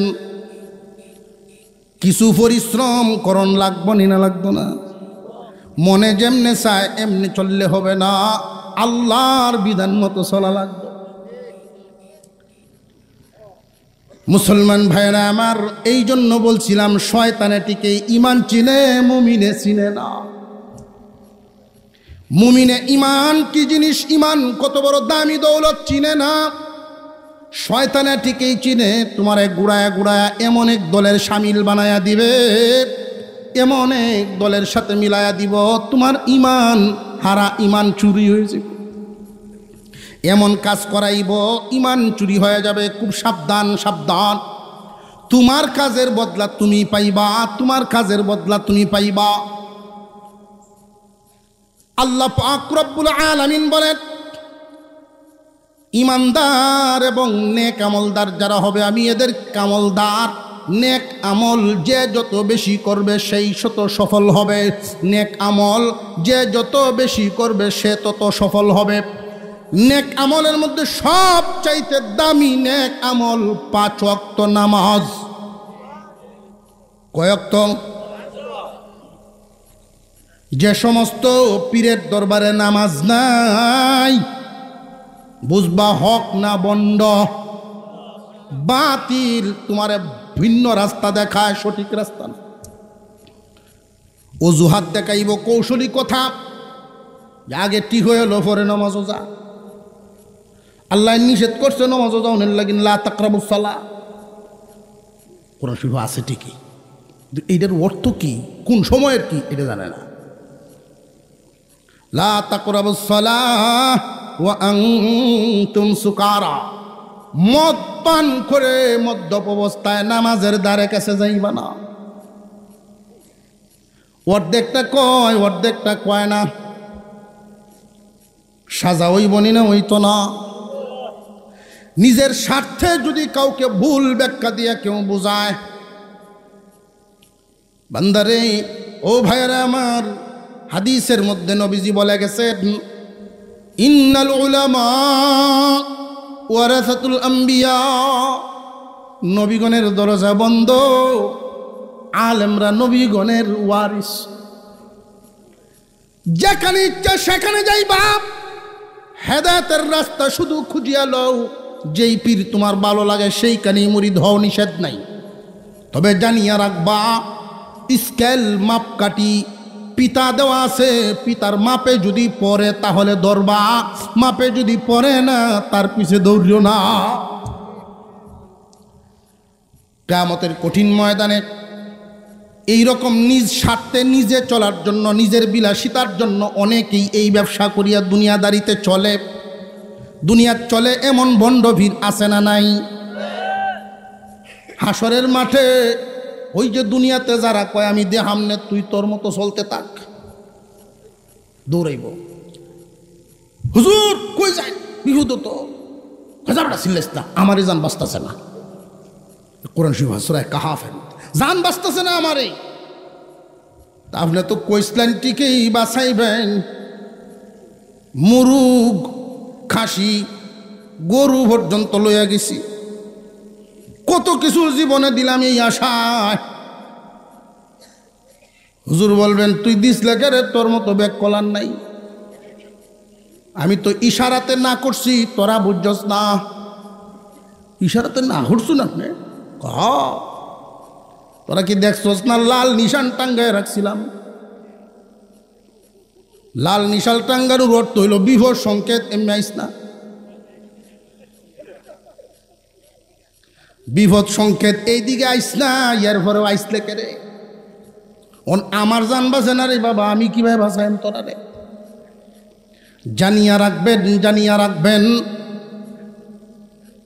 কিছু পরিশ্রম করণ লাগবো না, লাগবো না। মনে যেমনে চায় এমনি চললে হবে না, আল্লাহর বিধান মতো চলা লাগবে। মুসলমান ভাইরা আমার, এই জন্য বলছিলাম শয়তানে টিকে ইমান চিনে, মুমিনে চিনে না। মুমিনে ইমান কি জিনিস, ইমান কত বড় দামি দৌলত চিনে না। শয়তানে ঠিকই চিনে। তোমার গুড়ায়া গুড়ায়া এমন এক দলের শামিল বানায়া দিবে, এমন এক দলের সাথে মিলায়া দিব, তোমার ইমান হারা, ইমান চুরি হয়ে যাবে। এমন কাজ করাইব, ইমান চুরি হয়ে যাবে। খুব সাবধান, সাবধান। তোমার কাজের বদলা তুমি পাইবা, তোমার কাজের বদলা তুমি পাইবা। আল্লাহ পাক রব্বুল আলামিন বলেন, ইমানদার এবং নেক আমলদার যারা হবে, আমি এদের আমলদার। নেক আমল যে যত বেশি করবে সেই তত সফল হবে। নেক আমল যে যত বেশি করবে সে তত সফল হবে। নেক আমলের মধ্যে সব চাইতে দামি নেক আমল 5 ওয়াক্ত নামাজ। কয় ওয়াক্ত? যে সমস্ত পীরের দরবারে নামাজ নাই, বুঝবা হক না বন্ড, বাতিল, তোমার ভিন্ন রাস্তা দেখায়, সঠিক রাস্তা না। অজুহাত দেখাইব, কৌশলী কথা, আগে ঠিক হয়ে এলো পরে নামাজও যা। আল্লাহ নিষেধ করছে নামাজও যাও লাগিন লা তাকরাবুস সালাহ। কোরআন শরীফে আছে ঠিকই, এইটার অর্থ কি, কোন সময়ের কি এটা জানে না। লা তাকরাবুস সালাহ ওয়া আনতুম সুকারা, মদ পান করে মদ্যপ অবস্থায় নামাজের দ্বারে কাছে যাইবা না। অর্ধেকটা কয়, অর্ধেকটা কয় না। সাজা ওই বনি না, ওই তো না। নিজের স্বার্থে যদি কাউকে ভুল ব্যাখ্যা দিয়ে কেউ বোঝায়, বান্দারে ও ভাইরা আমার, হাদিসের মধ্যে নবীজি বলে গেছেন, ইন্নাল উলামা ওয়ারাসাতুল আম্বিয়া, নবীগণের দরজা বন্ধ, আলেমরা নবীগণের ওয়ারিস। যেখানে ইচ্ছা সেখানে যাইবা, হেদায়েতের রাস্তা শুধু খুঁজিয়া লও। যেই পীর তোমার ভালো লাগে সেইখানেই মুরিদ হও, নিষেধ নাই। তবে জানিয়া রাখবা, স্কেল মাপকাঠি পিতা দেওয়া আছে, পিতার মাপে যদি পড়ে তাহলে ধরবা, মাপে যদি পড়ে না তার পিছে দৌড়িও না। কিয়ামতের কঠিন ময়দানে এইরকম নিজ স্বার্থে নিজে চলার জন্য, নিজের বিলাসিতার জন্য অনেকেই এই ব্যবসা করিয়া দুনিয়াদারিতে চলে। দুনিয়ার চলে এমন ভণ্ড ভিড় আছে না নাই? হাসরের মাঠে ওই যে দুনিয়াতে যারা কয় আমি দেহামনে, তুই তোর মতো চলতে থাক, দৌড়াইব। হুজুর কই যায়, বিহুদ তো হাজারটা সিলেস না, আমারই জান বাঁচতেছে না। কোরআন শরীফ সূরা কাহাফ, জান বাঁচতেছে না আমারে। আপনি তো কইসলানটিকেই বাঁচাইবেন। মুরুগ, খাসি, গরু পর্যন্ত লইয়া গেছি, কত কিছু জীবনে দিলাম এই আশায়। হুজুর বলবেন, তুই দিস লেগে রে, তোর মতো ব্যাগ কলার নাই। আমি তো ইশারাতে না করছি, তোরা বুঝছস না। ইশারাতে না করছুন আপনি, তোরা কি দেখছস না? লাল নিশান টাঙ্গায় রাখছিলাম। লাল নিশান টাঙ্গারও রোড তো হইল বিভোর সংকেত, এমনি আইস না। বিপদ সংকেত এইদিকে আইস না, ইয়ার পরেও আইসলে কেরে আমার জান বাঁচে না রে বাবা, আমি কিভাবে বাঁচাইম তোরা রে। জানিয়া রাখবেন, জানিয়া রাখবেন,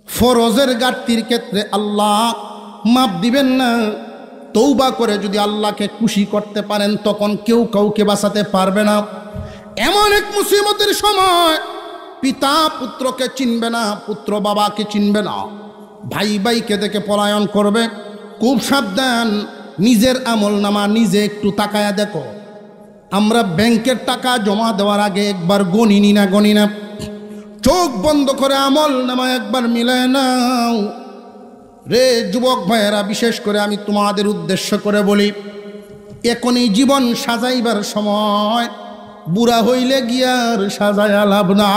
ফরজের ঘাটতির ক্ষেত্রে আল্লাহ মাপ দিবেন না। তৌবা করে যদি আল্লাহকে খুশি করতে পারেন তখন কেউ কাউকে বাঁচাতে পারবে না। এমন এক মুসিবতের সময় পিতা পুত্রকে চিনবে না, পুত্র বাবাকে চিনবে না, ভাই ভাইকে দেখে পলায়ন করবে। খুব সাবধান, নিজের আমল নামা নিজে একটু তাকায়া দেখো। আমরা ব্যাংকের টাকা জমা দেওয়ার আগে একবার গণিনি না, গণি না? চোখ বন্ধ করে আমল নামা একবার মিলায় নাও রে যুবক ভাইয়েরা। বিশেষ করে আমি তোমাদের উদ্দেশ্য করে বলি, এখনই জীবন সাজাইবার সময়, বুড়া হইলে গিয়ার সাজায়া লাভ না।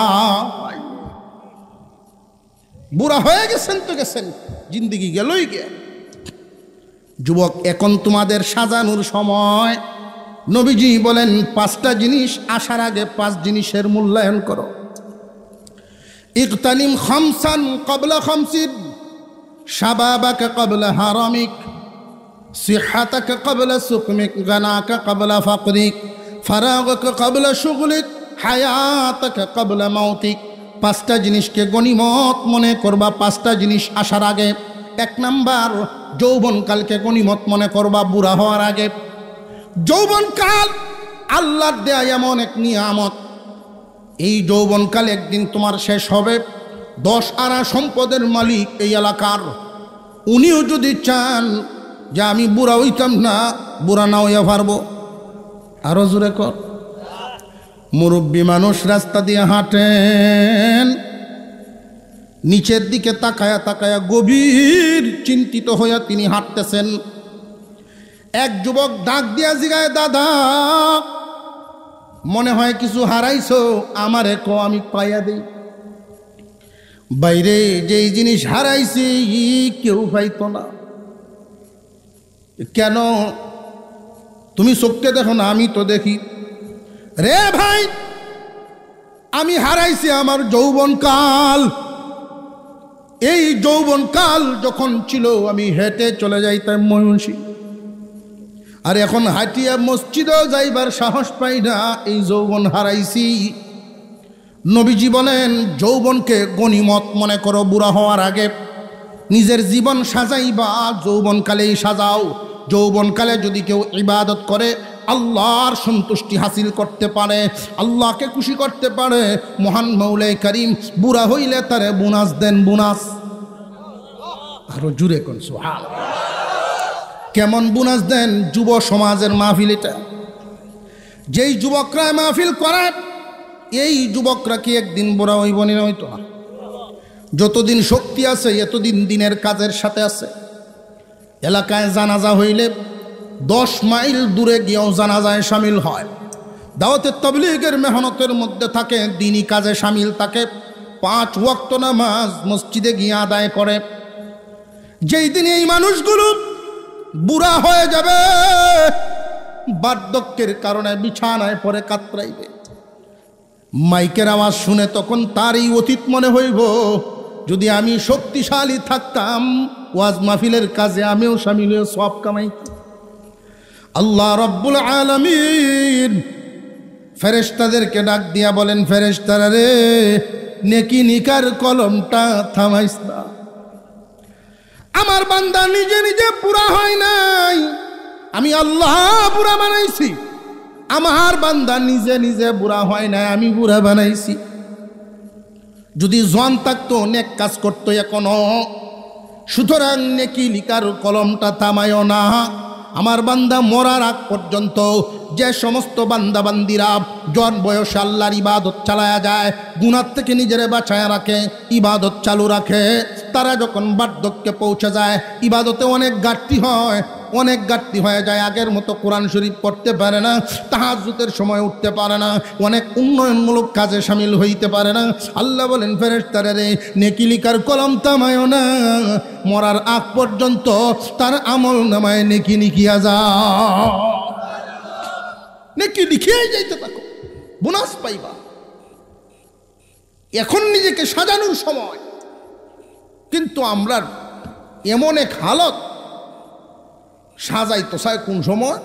বুড়া হয়ে গেছেন তো গেছেন, জিন্দিগি গেলই গে। যুবক, এখন তোমাদের সাজানোর সময়। নবীজি বলেন 5টা জিনিস আসার আগে 5 জিনিসের মূল্যায়ন করো। ইকতানিম খামসান ক্বাবলা খামসিন, শাবাবাকা ক্বাবলা হারামিক, সিহহাতাকা ক্বাবলা সুকমিক, গানাকা ক্বাবলা ফাকরিক, ফারাগাকা ক্বাবলা শুগলিক, হায়াতাকা ক্বাবলা মাউতিক। 5টা জিনিসকে গনিমত মনে করবা 5টা জিনিস আসার আগে। 1 নাম্বার, যৌবনকালকে গনিমত মনে করবা বুড়া হওয়ার আগে। যৌবনকাল আল্লাহর দেয়া এমন এক নিয়ামত, এই যৌবনকাল একদিন তোমার শেষ হবে। 10 আনা সম্পদের মালিক এই এলাকার, উনিও যদি চান যে আমি বুড়া হইতাম না, বুড়া না হইয়া পারবো। আরো জোরে কর। মুরব্বী মানুষ রাস্তা দিয়ে হাঁটেন, নিচের দিকে তাকায়া তাকায়া গভীর চিন্তিত হইয়া তিনি হাঁটতেছেন। এক যুবক ডাক দিয়া জিগায়, দাদা মনে হয় কিছু হারাইছো, আমারে কো আমি পাইয়া দেই। বাইরে যেই জিনিস হারাইছি কেউ পাইতো না। কেন? তুমি চোখকে দেখো না, আমি তো দেখি। রে ভাই, আমি হারাইছি আমার যৌবনকাল। এই যৌবনকাল যখন ছিল আমি হেঁটে চলে যাইতাম ময়মনসিংহ, আর এখন হাঁটিয়া মসজিদেও যাইবার সাহস পাই না, এই যৌবন হারাইছি। নবীজি বলেন যৌবনকে গনিমত মনে করো বুড়া হওয়ার আগে। নিজের জীবন সাজাইবা যৌবনকালেই সাজাও। যৌবনকালে যদি কেউ ইবাদত করে আল্লাহর সন্তুষ্টি হাসিল করতে পারে, আল্লাহকে খুশি করতে পারে, মহান মৌলাই করিম বুড়া হইলে তারে বোনাস দেন। বোনাস আরো জুড়ে কোন সুবহানাল্লাহ। কেমন বোনাস দেন? যুব সমাজের মাহফিল এটা। যেই যুবকরা মাহফিল করে, এই যুবকরা কি একদিন বুড়া হইব না? হইতো না। যতদিন শক্তি আছে এতদিন দিনের কাজের সাথে আছে। এলাকায় জানাজা হইলে 10 মাইল দূরে গিয়েও জানাজায় সামিল হয়। দাওয়াতে তাবলীগের মেহনতের মধ্যে থাকে, দিনই কাজে সামিল থাকে। 5 ওয়াক্ত নামাজ মসজিদে গিয়ে আদায় করে। যেই দিন এই মানুষগুলো বুড়া হয়ে যাবে, বার্ধক্যের কারণে বিছানায় পড়ে কাতরাইবে, মাইকের আওয়াজ শুনে তখন তার এই অতীত মনে হইব, যদি আমি শক্তিশালী থাকতাম ওয়াজ মাহফিলের কাজে আমিও সামিল হয়ে সওয়াব কামাইতাম। আল্লাহ রাব্বুল আলামিন ফেরেশতাদেরকে ডাক দিয়া বলেন, ফেরেশতারা রে, নেকি নিকার কলমটা থামাইস না। আমার বান্দা নিজে নিজে বুড়া হয় নাই, আমি আল্লাহ বুড়া বানাইছি। আমার বান্দা নিজে নিজে বুড়া হয় নাই, আমি বুড়া বানাইছি। যদি জোয়ান থাকতো নেক কাজ করতো এখনো। সুতরাং নেকি লিকার কলমটা থামায়ও না। আমার বান্দা মরার আগ পর্যন্ত যে সমস্ত বান্দা বান্দিরা জন বয়সে আল্লাহর ইবাদত চালায়া যায়, গুনাহ থেকে নিজেরে বাঁচায়া রাখে, ইবাদত চালু রাখে, তারা যখন বার্ধক্যে পৌঁছে যায় ইবাদতে অনেক ঘাটতি হয়, অনেক ঘাটতি হয়ে যায়। আগের মতো কোরআন শরীফ পড়তে পারে না, তাহাজ্জুদের সময় উঠতে পারে না, অনেক উন্নয়নমূলক কাজে সামিল হইতে পারে না। আল্লাহ বলেন, ফেরেশতারা রে, নেকি লিখার কলম থামায়ও না, মরার আগ পর্যন্ত তার আমল নামায় নেকি লিখিয়া যাও। নেকি লিখিয়াই যাইতে থাকো, বোনাস পাইবা। এখন নিজেকে সাজানোর সময়। কিন্তু আমরা এমন এক হালত সাজাইতো চায় কোন সময়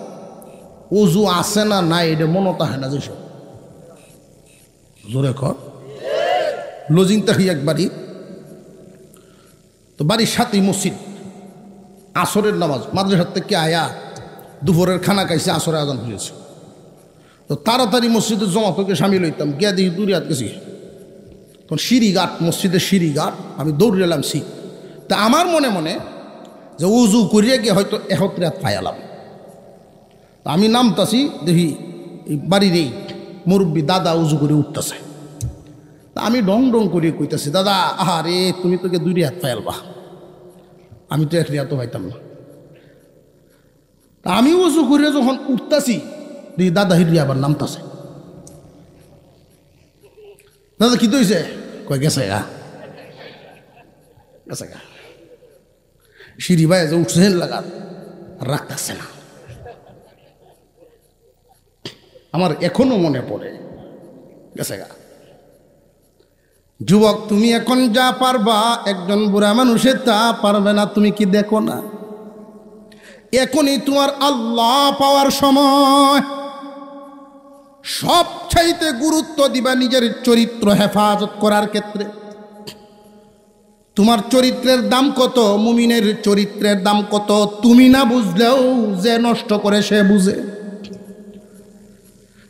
অজু আছে না নাই এটা মনে তাহে না যেসব জোরে কর লজিং তাহি একবারই তো বাড়ির সাথেই মসজিদ আসরের নামাজ মাদ্রাসার থেকে আয়া দুপুরের খানা খাইছে আসরে আজান হয়েছে তো তাড়াতাড়ি মসজিদে জমা থেকে সামিল হইতাম গিয়া দেখি দূরে হাত গেছি তখন সিঁড়িঘাট মসজিদের সিঁড়িঘাট আমি দৌড়ে এলাম তা আমার মনে মনে যে উজু করিয়ে গিয়ে হয়তো একত্রে হাত পাইলাম আমি নামতাছি দেখি এই বাড়ির এই মুরব্বী দাদা উজু করে উঠতেছে তা আমি ডং ডং করিয়ে কইতাছি দাদা আরে তুমি তোকে দুই হাত পাইলবা আমি তো এক রিয়াতো পাইতাম না তা আমি উজু করিয়ে যখন উঠতাছি দেখি দাদা হিরিয়া আবার নামতাছে দাদা কি হয়েছে কয় গেছে গা গেছে গা সিঁড়ি ভাই যে উঠছেন লাগার রাখতেছে না আমার এখনো মনে পড়ে গেছে গা যুবক তুমি এখন যা পারবা একজন বুড়া মানুষের তা পারবে না তুমি কি দেখো না এখনই তোমার আল্লাহ পাওয়ার সময় সবচাইতে গুরুত্ব দিবা নিজের চরিত্র হেফাজত করার ক্ষেত্রে তোমার চরিত্রের দাম কত মুমিনের চরিত্রের দাম কত তুমি না বুঝলেও যে নষ্ট করে সে বুঝে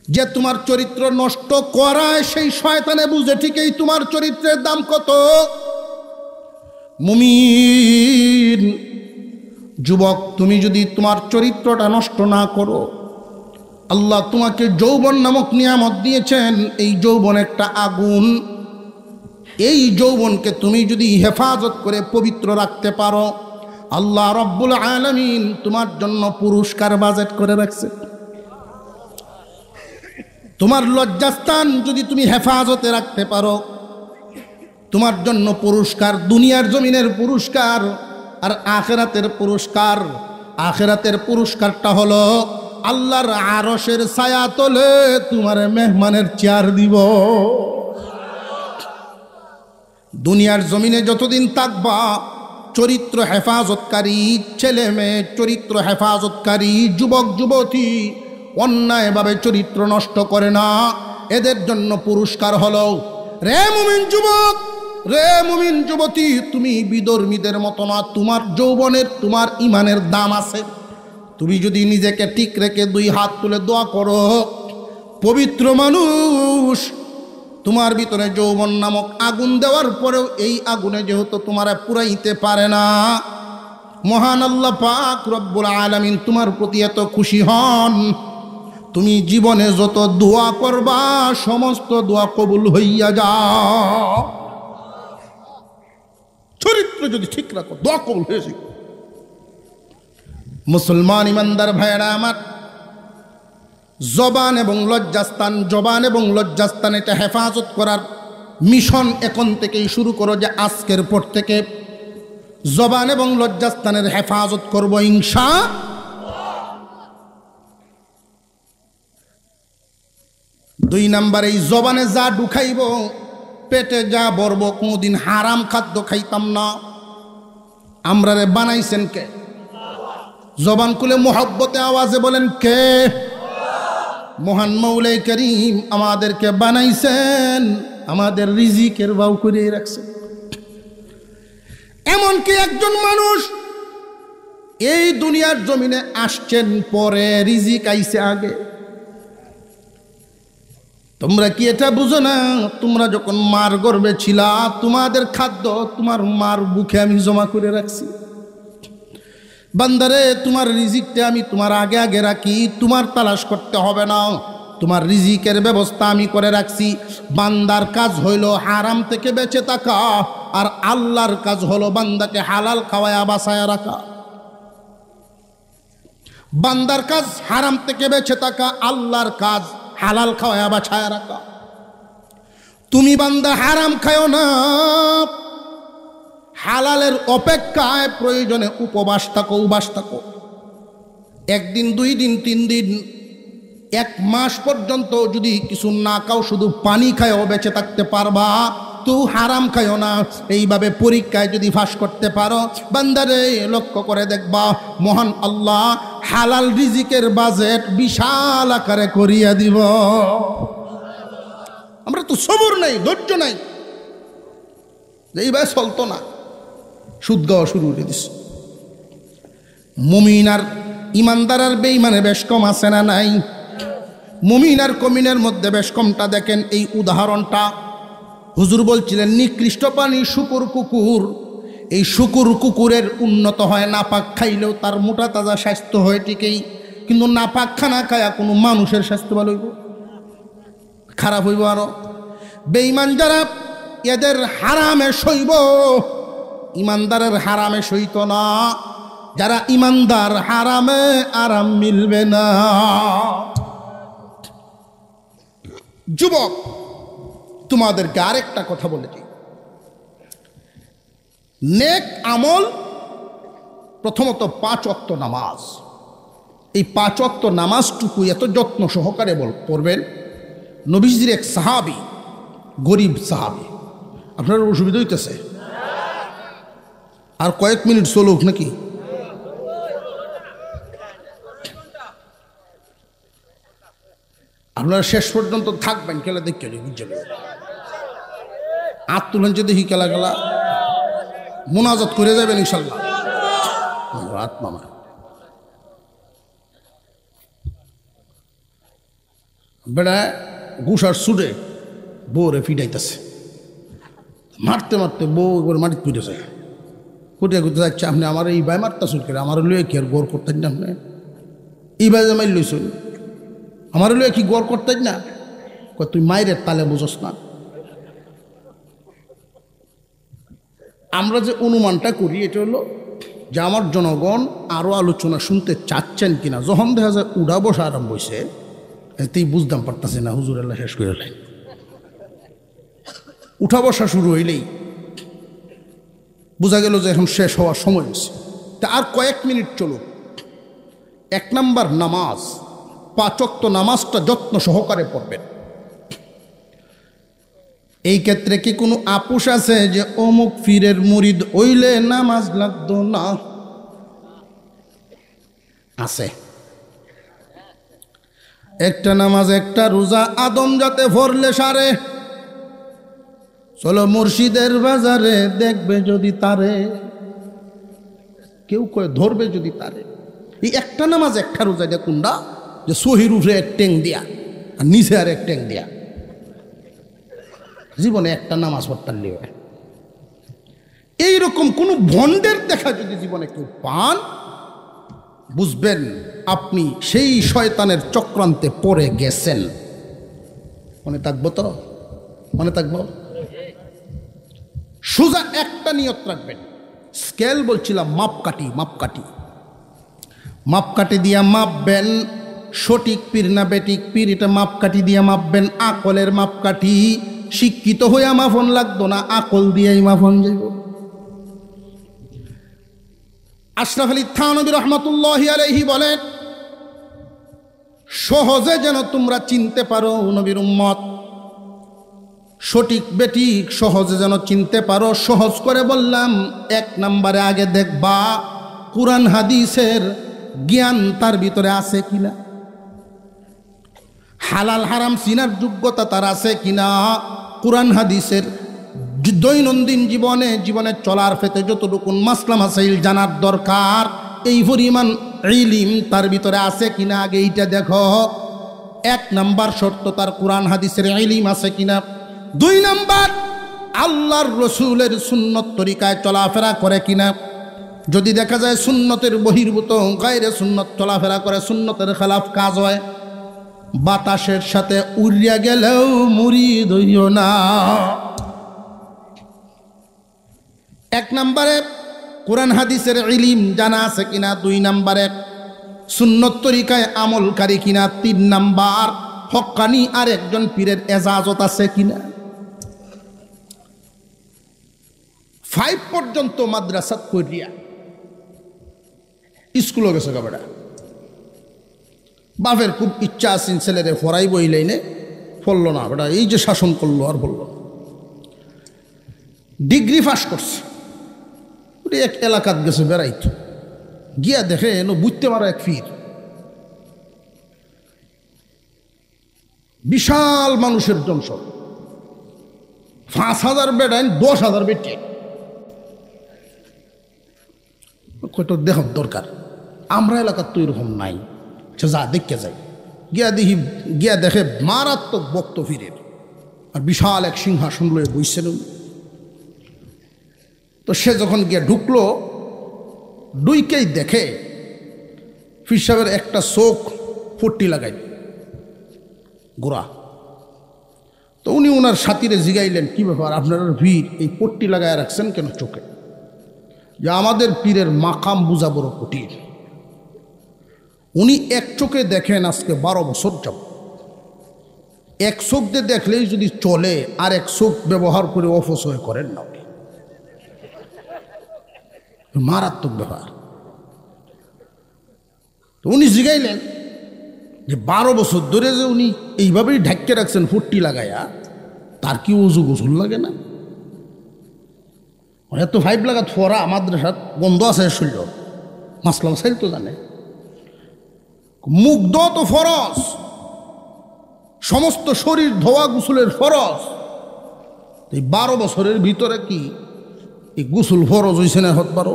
যে তোমার চরিত্র নষ্ট করায় সেই শয়তানে বুঝে ঠিকই তোমার চরিত্রের দাম কত মুমিন যুবক তুমি যদি তোমার চরিত্রটা নষ্ট না করো আল্লাহ তোমাকে যৌবন নামক নিয়ামত দিয়েছেন এই যৌবন একটা আগুন এই যৌবনকে তুমি যদি হেফাজত করে পবিত্র রাখতে পারো আল্লাহ রব্বুল আলামিন তোমার জন্য পুরস্কার বাজেট করে রাখছে তোমার লজ্জাস্থান যদি তুমি হেফাজতে রাখতে পারো তোমার জন্য পুরস্কার দুনিয়ার জমিনের পুরস্কার আর আখিরাতের পুরস্কার আখিরাতের পুরস্কারটা হলো আল্লাহর আরশের ছায়া তলে তোমার মেহমানের চেয়ার দিব দুনিয়ার জমিনে যতদিন থাকবা চরিত্র হেফাজতকারী ছেলে মেয়ে চরিত্র হেফাজতকারী যুবক যুবতী অন্যায়ভাবে চরিত্র নষ্ট করে না এদের জন্য পুরস্কার হলো রে মুমিন যুবক রে মুমিন যুবতী তুমি বিধর্মীদের মতো না তোমার যৌবনের তোমার ইমানের দাম আছে তুমি যদি নিজেকে ঠিক রেখে দুই হাত তুলে দোয়া করো পবিত্র মানুষ তোমার ভিতরে যৌবন নামক আগুন দেওয়ার পরেও এই আগুনে যেহেতু তোমার পুরাইতে পারে না মহান আল্লাহ পাক রব্বুল আলামিন তোমার প্রতি এত খুশি হন তুমি জীবনে যত দোয়া করবা সমস্ত দোয়া কবুল হইয়া যাও চরিত্র যদি ঠিক রাখো দোয়া কবুল হয়ে যাবে মুসলমান ইমানদার ভাইয়েরা আমার জবান এবং লজ্জাস্থান এটা হেফাজত করার মিশন এখন থেকেই শুরু করো যে আজকের পর থেকে জবান এবং লজ্জাস্থানের হেফাজত করব ইনশাআল্লাহ 2 নাম্বার এই জবানে যা ঢুকাইব পেটে যা ভরব কোনোদিন হারাম খাদ্য খাইতাম না আমরারে বানাইছেন কে জবান খুলে মোহব্বতে আওয়াজে বলেন কে মহান মৌলাই করিম আমাদেরকে বানাইছেন আমাদের রিজিকের বাউ করে রাখছেন এমনকি একজন মানুষ এই দুনিয়ার জমিনে আসছেন পরে রিজিক আইছে আগে তোমরা কি এটা বুঝো না তোমরা যখন মার গর্ভে ছিলা তোমাদের খাদ্য তোমার মার বুকে আমি জমা করে রাখছি বান্দারে তোমার রিজিকটা আমি তোমার আগে আগে রাখি তোমার তালাশ করতে হবে না তোমার রিজিকের ব্যবস্থা আমি করে রাখছি বান্দার কাজ হইল হারাম থেকে বেঁচে থাকা আর আল্লাহর কাজ হলো বান্দাকে হালাল খাওয়ায়া বাঁচায়া রাখা বান্দার কাজ হারাম থেকে বেঁচে থাকা আল্লাহর কাজ হালাল খাওয়ায়া বাঁচায়া রাখা তুমি বান্দা হারাম খাও না হালালের অপেক্ষায় প্রয়োজনে উপবাস থাকো একদিন 2 দিন 3 দিন 1 মাস পর্যন্ত যদি কিছু না খাও শুধু পানি খায়ও বেঁচে থাকতে পারবা ফালতু হারাম খাইও না। এইভাবে পরীক্ষায় যদি ফাঁস করতে পারো বান্দারে, লক্ষ্য করে দেখবা মহান আল্লাহ হালাল রিজিকের বাজেট বিশাল আকারে করিয়া দিব। আমরা তো সবর নাই, ধৈর্য নাই, এইভাবে চলতো না, সুদ গাওয়া শুরু করে দিস। মুমিন আর ইমানদার আর বেঈমানে বেশ কম আছে না নাই? মুমিন আর কমিনের মধ্যে বেশ কমটা দেখেন। এই উদাহরণটা হুজুর বলছিলেন, নিকৃষ্ট প্রাণী শুকুর কুকুর, এই শুকুর কুকুরের উন্নত হয় নাপাক খাইলেও তার মোটা তাজা স্বাস্থ্য হয় ঠিকই, কিন্তু নাপাক খানা খায়া কোনো মানুষের স্বাস্থ্য ভালো হইব? খারাপ হইব। আরো বেঈমান যারা এদের হারামে সইব, ইমানদারের হারামে সইত না। যারা ইমানদার হারামে আরাম মিলবে না। যুবক, তোমাদেরকে আরেকটা কথা বলেছি, নেক আমল প্রথমত 5 ওয়াক্ত নামাজ। এই 5 ওয়াক্ত নামাজটুকু এত যত্ন সহকারে পড়বেন। নবীজির এক সাহাবী, গরিব সাহাবী, আপনার অসুবিধা হইতেছে? আর কয়েক মিনিট চলুক নাকি? আপনারা শেষ পর্যন্ত থাকবেন, খেলা দেখে বুঝছেন? হাত তুলেন যে দেখি খেলা খেলা মোনাজাত করে যাবেন ইনশাল্লাহ। হাত মামা বেড়া গুসার সুরে বউরে ফিটাইতেছে, মারতে মারতে বউ একবার মাটিতে পিটেছে। কোটিয়া করতে যাচ্ছে, আপনি আমার এই ভাই মারতেছেন কেন? আমার লুয়ে কি আর গড় করতেন না? আপনি এই ভাই জামাই লইছেন, আমার লুয়ে কি গড় করতেন না? তুই মায়ের তালে বুঝস না। আমরা যে অনুমানটা করি এটা হলো যে আমার জনগণ আরও আলোচনা শুনতে চাচ্ছেন কিনা। যখন দেখা যায় উড়া বসা আরম্ভ হয়েছে, এতেই বুঝতাম পারতেছে না হুজুর আল্লাহ শেষ করে এলেন। উঠা বসা শুরু হইলেই বোঝা গেল যে এখন শেষ হওয়ার সময় হয়েছে। তা আর কয়েক মিনিট চলুক। 1 নাম্বার নামাজ, 5 ওয়াক্ত নামাজটা যত্ন সহকারে পড়বেন। এই ক্ষেত্রে কি কোনো আপোষ আছে যে অমুক পীরের মুরিদ হইলে নামাজ লাগতো না? আছে। একটা নামাজ একটা রোজা আদম যাতে ভরলে সারে, চলো মুর্শিদের বাজারে দেখবে যদি তারে, কেউ কয় ধরবে যদি তারে। এই একটা নামাজ একটা রোজা এটা কোনটা? যে সহির উঠে এক ট্যাং দিয়া আর নিচে আর এক ট্যাং দিয়া। জীবনে একটা নামাজ পড়তে লিবে। এইরকম কোনো ভণ্ডের দেখা যদি জীবনে কেউ পান, বুঝবেন আপনি সেই শয়তানের চক্রান্তে পড়ে গেছেন। মনে থাকবো তো? মনে থাকবো। সোজা একটা নিয়ত রাখবেন। স্কেল বলছিলাম মাপকাঠি, মাপকাঠি, মাপকাঠি দিয়া মাপবেন সঠিক পীর না বেঠিক পীর, এটা মাপকাঠি দিয়া মাপবেন। আকলের মাপকাঠি, শিক্ষিত হইয়া মাফন লাগতো না, আকল দিয়াই মাফন যাইব। আশরাফ আলী থানভী রহমাতুল্লাহি আলাইহি বলেন, সহজে যেন তোমরা চিনতে পারো নবীর উম্মত, সঠিক বেঠিক সহজে যেন চিনতে পারো। সহজ করে বললাম, 1 নম্বরে আগে দেখবা কুরআন হাদিসের জ্ঞান তার ভিতরে আছে কিনা, হালাল হারাম চিনার যোগ্যতা তার আছে কিনা। কুরআন হাদিসের দৈনন্দিন জীবনে চলার ফেতে যতটুকু মাসলা মাসাইল জানার দরকার, এই পরিমাণ ইলম তার ভিতরে আছে কিনা আগে এইটা দেখো। 1 নাম্বার শর্ত তার কুরআন হাদিসের ইলম আছে কিনা। 2 নাম্বার আল্লাহর রসুলের সুন্নত তরিকায় চলাফেরা করে কিনা। যদি দেখা যায় সুন্নতের বহির্ভূত গায়রে সুন্নত চলাফেরা করে, সুন্নতের খেলাফ কাজ হয়, বাতাসের সাথে উড়িয়া গেলেও মুরিদ হইও না। 1 নম্বরে কোরআন হাদিসের ইলম জানা আছে কিনা। 2 নম্বরে সুন্নত তরিকায় আমলকারী কিনা। 3 নাম্বার হক্কানি আর একজন পীরের এজাজত আছে কিনা। 5 পর্যন্ত মাদ্রাসাত করিয়া স্কুলে গেছে বেটা। বাপের খুব ইচ্ছা আছে ছেলেদের ফরাই বইলেই নে, ফললো না বেটা, এই যে শাসন করলো আর বললো। ডিগ্রি পাস করছে, এক এলাকাত গেছে বেড়াইতো, গিয়া দেখে এনো বুঝতে পারো এক ফির বিশাল মানুষের জনসংখ্যা, 5,000 বেড আইন 10,000 বেডে কত দেখ দরকার। আমরা এলাকার তো এরকম নাই, যা দেখতে যাই, গিয়া দেখে মারাত্মক বক্ত ফিরের আর বিশাল এক সিংহাসন লয়ে বইছেন। তো সে যখন গিয়া ঢুকলো, ডুইকেই দেখে পীর সাহেবের একটা চোখ পট্টি লাগাই গোড়া। তো উনি ওনার সাথীরে জিগাইলেন, কি ব্যাপার আপনার ভিড়, এই পট্টি লাগায় রাখছেন কেন চোখে? যে আমাদের পীরের মাকাম বুঝা বড় কঠিন, উনি এক চোখে দেখেন আজকে 12 বছর যাব। এক চোখ দিয়ে দেখলেই যদি চলে, আর এক চোখ ব্যবহার করে অপচয় করেন না, মারাত্মক ব্যাপার। তো উনি জিগাইলেন যে 12 বছর ধরে যে উনি এইভাবেই ঢাক্কে রাখছেন ফুটটি লাগাইয়া, তার কি উজু গোসল লাগে না? এত 5 লাগাত ফোরা মাদ্রাসার গন্ধ আছে শরীর, মাসলা মাসাইল তো জানে। মুখ ধোয়া তো ফরজ, সমস্ত শরীর ধোয়া গোসলের ফরজ। এই 12 বছরের ভিতরে কি এই গোসল ফরজ হয়েছে না? হতে পারো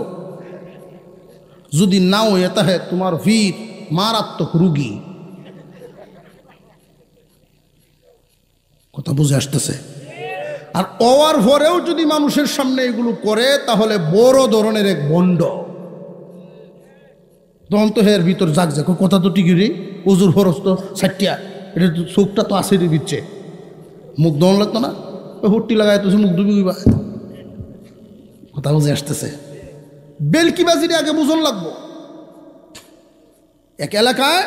যদি নাও হয়ে তাহে তোমার ভিড় মারাত্মক রুগী। কথা বুঝে আসতেছে? আর ওয়ার পরেও যদি মানুষের সামনে এগুলো করে, তাহলে বড় ধরনের এক বন্ড। তখন তো হের ভিতর যাক যাক কথা তো ঠিকই রে, উজুর ফরজ তো 60টা, এটা তো চোখটা তো আসে দিচ্ছে, মুখ দন লাগতো না, হুট্টি লাগাই তো মুখ ডুবি বা। কথা বুঝে আসতেছে? বেলকিবাজিরে আগে বুঝন লাগবো। এক এলাকায়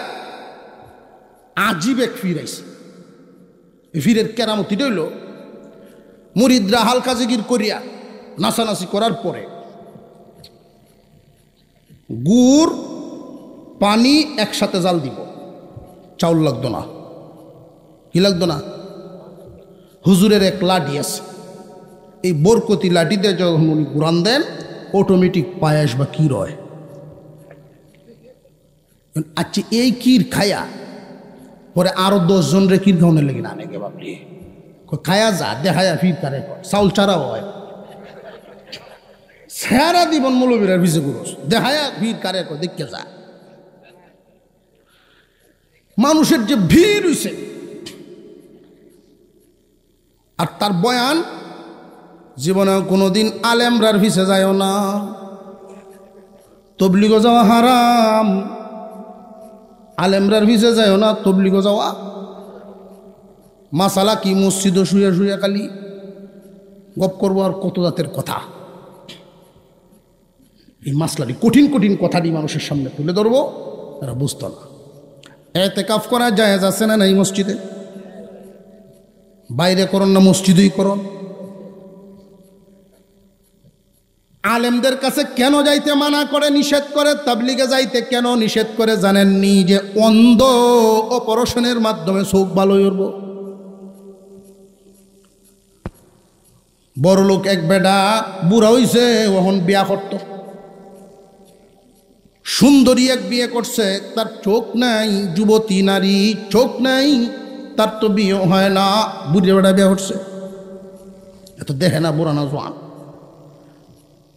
আজীব এক ফির আইছে। এই ফিরের কেরামতি রইল, মুরিদরা হালকা জিগির করিয়া নাচানাচি করার পরে গুড় পানি একসাথে জাল দিব, চাউল লাগতো না। কি লাগতো না? হুজুরের এক লাঠি আছে, এই বরকতি লাঠিতে যখন উনি গুড়ান দেন, অটোমেটিক পায়াস বা ক্ষীর হয়। আচ্ছা, এই ক্ষীর খায়া পরে আরো 10 জন রে ক্ষীর খাওয়ানোর লেগে না নাকি বাপলি খায়া যা দেখায়া ফির কারে চাউল ছাড়াও হয়, সারা দিবন মৌলবীরা ভিজে গুরস দেখায়া ভিড় কারে দেখতে যা। মানুষের যে ভিড় হইছে, আর তার বয়ান জীবনে কোনোদিন আলেমরার ভিসে যায়ও না, তবলিগো যাওয়া হারাম। আলেমরার ভিসে যায়ও না, তবলিগো যাওয়া মাসালা কি? মসজিদও শুয়ে শুয়ে খালি গপ করবো আর কত জাতের কথা। এই মাসলাটি কঠিন কঠিন কথাটি মানুষের সামনে তুলে ধরবো, এরা বুঝত না। এতেকাফ করা জায়েজ আছে না নাই? মসজিদে বাইরে করন না মসজিদেই করন। আলেমদের কাছে কেন যাইতে মানা করে, নিষেধ করে? তাবলিগে যাইতে কেন নিষেধ করে জানেননি? যে অন্ধ অপারেশনের মাধ্যমে চোখ ভালো হইব। বড় লোক এক বেডা বুড়া হইছে, ওখন বিয়া করত, সুন্দরী এক বিয়ে করছে, তার চোখ নাই, যুবতী নারী চোখ নাই, তার তো বিয়ে হয় না, বুড়ি বেড়া বিয়ে করছে। এত দেখে না বুড়া না জোয়ান,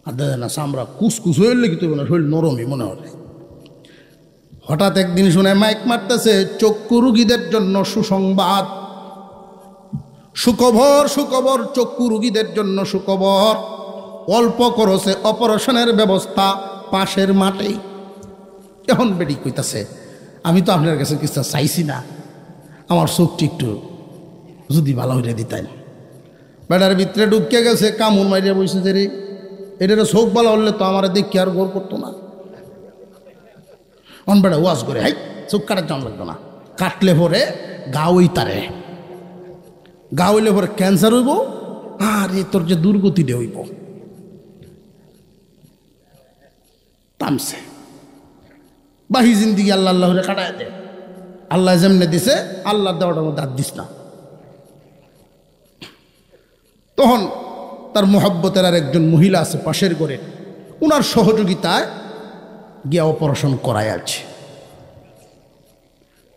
আর দেখে না চামড়া কুসকুস হইলে কি তৈরি না, শরীর নরমই মনে হয়। হঠাৎ একদিন শুনে মাইক মারতেছে, চক্ষু রুগীদের জন্য সুসংবাদ, সুখবর সুখবর, চক্ষু রুগীদের জন্য সুখবর, অল্প খরচে অপারেশনের ব্যবস্থা পাশের মাঠেই। এখন বেডি কইতাছে, আমি তো আপনার কাছে কিছু চাইছি না, আমার চোখটি একটু যদি ভালো হইলে দিতেন। বেটার ভিতরে ঢুকিয়ে গেছে, কামড় মারিয়া বসে যে রে, এটার চোখ ভালো হলে তো আমার দেখি আর গোর করতো না। অন বেটা ওয়াজ করে, হাই চোখ কাটার জন্য লাগতো না, কাটলে পরে গা ওই তারে, গা হইলে পরে ক্যান্সার হইব, আর এ তোর যে দুর্গতিটা হইব। তামছে বাহি জিন্দিগি আল্লাহ আল্লাহ কাটায় দে, আল্লাহ যেমনে দিছে আল্লাহ দেওয়াটার মধ্যে হাত দিস না। তখন তার মোহাব্বতের আর একজন মহিলা আছে পাশের ঘরে, ওনার সহযোগিতায় গিয়া অপারেশন করায় আছে।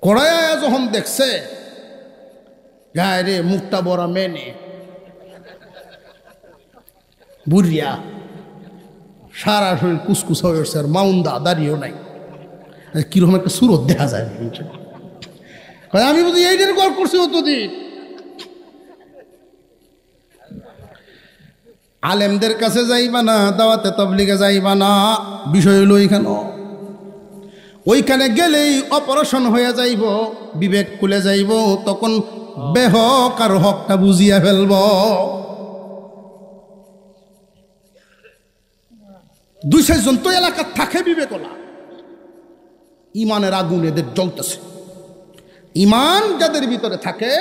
করায় যখন দেখছে গায়ে রে মুখটা বড় মেনে বুড়িয়া, সারা শরীর কুসকুস হয়ে উঠছে, আর মাউন্দা দাঁড়িয়েও নাই, কিরকম একটা সুরত দেখা যায়। আমি বুঝি এইটার গল্প করছি অতদিন। আলেমদের কাছে যাইবা না, দাওয়াতে তাবলীগে যাইবা না, বিষয় হইল ওইখানে গেলেই অপারেশন হয়ে যাইব, বিবেক খুলে যাইব, তখন বেহক আর হকটা বুঝিয়া ফেলব। 2-4 জন তো এলাকা থাকে বিবেকলা, ইমানের আগুন এদের জ্বলতেছে। ইমান যাদের ভিতরে থাকে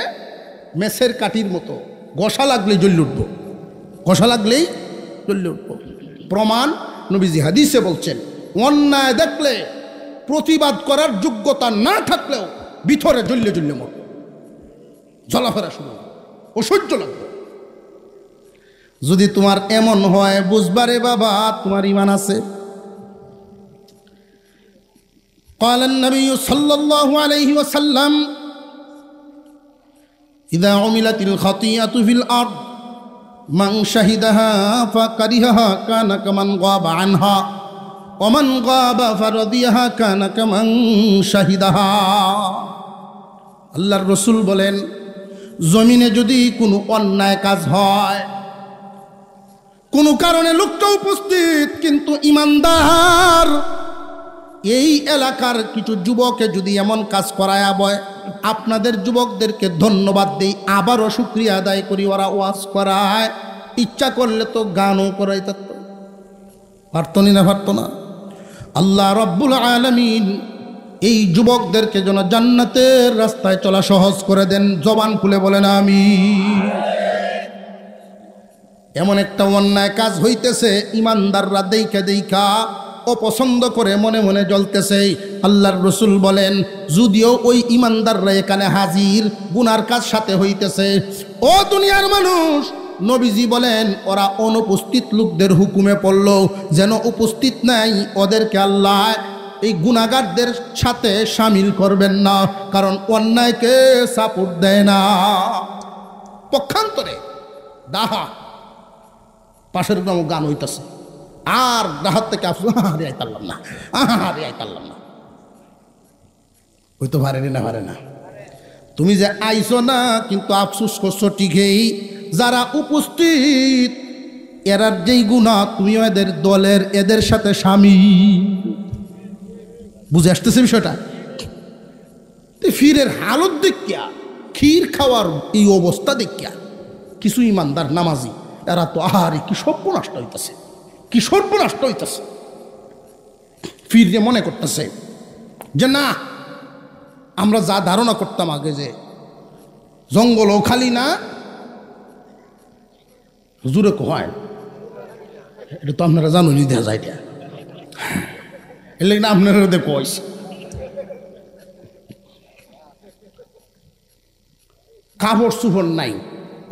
মেসের কাঠির মতো, ঘষা লাগলেই জ্বলে উঠব, ঘষা লাগলেই জ্বলে উঠব। প্রমাণ নবীজি হাদিসে বলছেন, অন্যায় দেখলে প্রতিবাদ করার যোগ্যতা না থাকলেও ভিতরে জ্বললে জ্বললে মরব, চলাফেরা শুরু, অসহ্য লাগবে। যদি তোমার এমন হয় বুঝবারে বাবা তোমার ইমান আছে। قال النبي صلى الله عليه وسلم إذا عملت الخطيئة في الأرض من شهدها فكرهها كان كمن غاب عنها ومن غاب فرضيها كان كمن شهدها। আল্লাহর রাসূল বলেন, জমিনে যদি কোনো অন্যায় কাজ হয়, কোনো কারণে লোকটা উপস্থিত কিন্তু ইমানদার, এই এলাকার কিছু যুবকে যদি এমন কাজ করায় বয়, আপনাদের যুবকদেরকে ধন্যবাদ দেই, আবারও শুকরিয়া আদায় করি, ওরা ওয়াজ করায়, ইচ্ছা করলে তো গানও করাই পারতনি না, পারত না। আল্লাহ রব্বুল আলামিন এই যুবকদেরকে যেন জান্নাতের রাস্তায় চলা সহজ করে দেন, জবান খুলে বলেন আমিন। এমন একটা অন্যায় কাজ হইতেছে, ইমানদাররা দেইখা দেইখা অপছন্দ করে মনে মনে জ্বলতেছে। আল্লাহর রাসূল বলেন, যদিও ওই ইমানদাররা এখানে হাজির, গুনার কাজ সাথে হইতেছে। ও দুনিয়ার মানুষ, নবীজি বলেন ওরা অনুপস্থিত লোকদের হুকুমে পড়ল, যেন উপস্থিত নাই ওদেরকে আল্লাহ এই গুনাহগারদের সাথে শামিল করবেন না, কারণ অন্যায়কে সাপোর্ট দেয় না। পক্ষান্তরে দাহা পাশের গান হইতেছে, আর ডাহাত থেকে আফসোস, আরে আইতাল্লাম না, আরে আইতাল্লাম না, হইতো পারেনি না, পারে না। তুমি যে আইছো না, কিন্তু আফসোস করছো ঠিকই, যারা উপস্থিত এরার যেই গুনাহ, তুমিও এদের দলের, এদের সাথে শামিল। বুঝে আসতেছে বিষয়টা? ফিরের হালত দেখিয়া, ক্ষীর খাওয়ার এই অবস্থা দেখিয়া কিছু ইমানদার নামাজি এরা তো আহারে কি সর্বনষ্ট হইতেছে, কি সর্বনষ্ট হইতেছে। ফির যে মনে করতেছে যে না, আমরা যা ধারণা করতাম আগে যে জঙ্গলও খালি না, হুজুরে হয়, এটা তো আপনারা জানুনি, দেখা যায় এটা, এর লাগে না আপনারা কইস। কাপড় চুপড় নাই,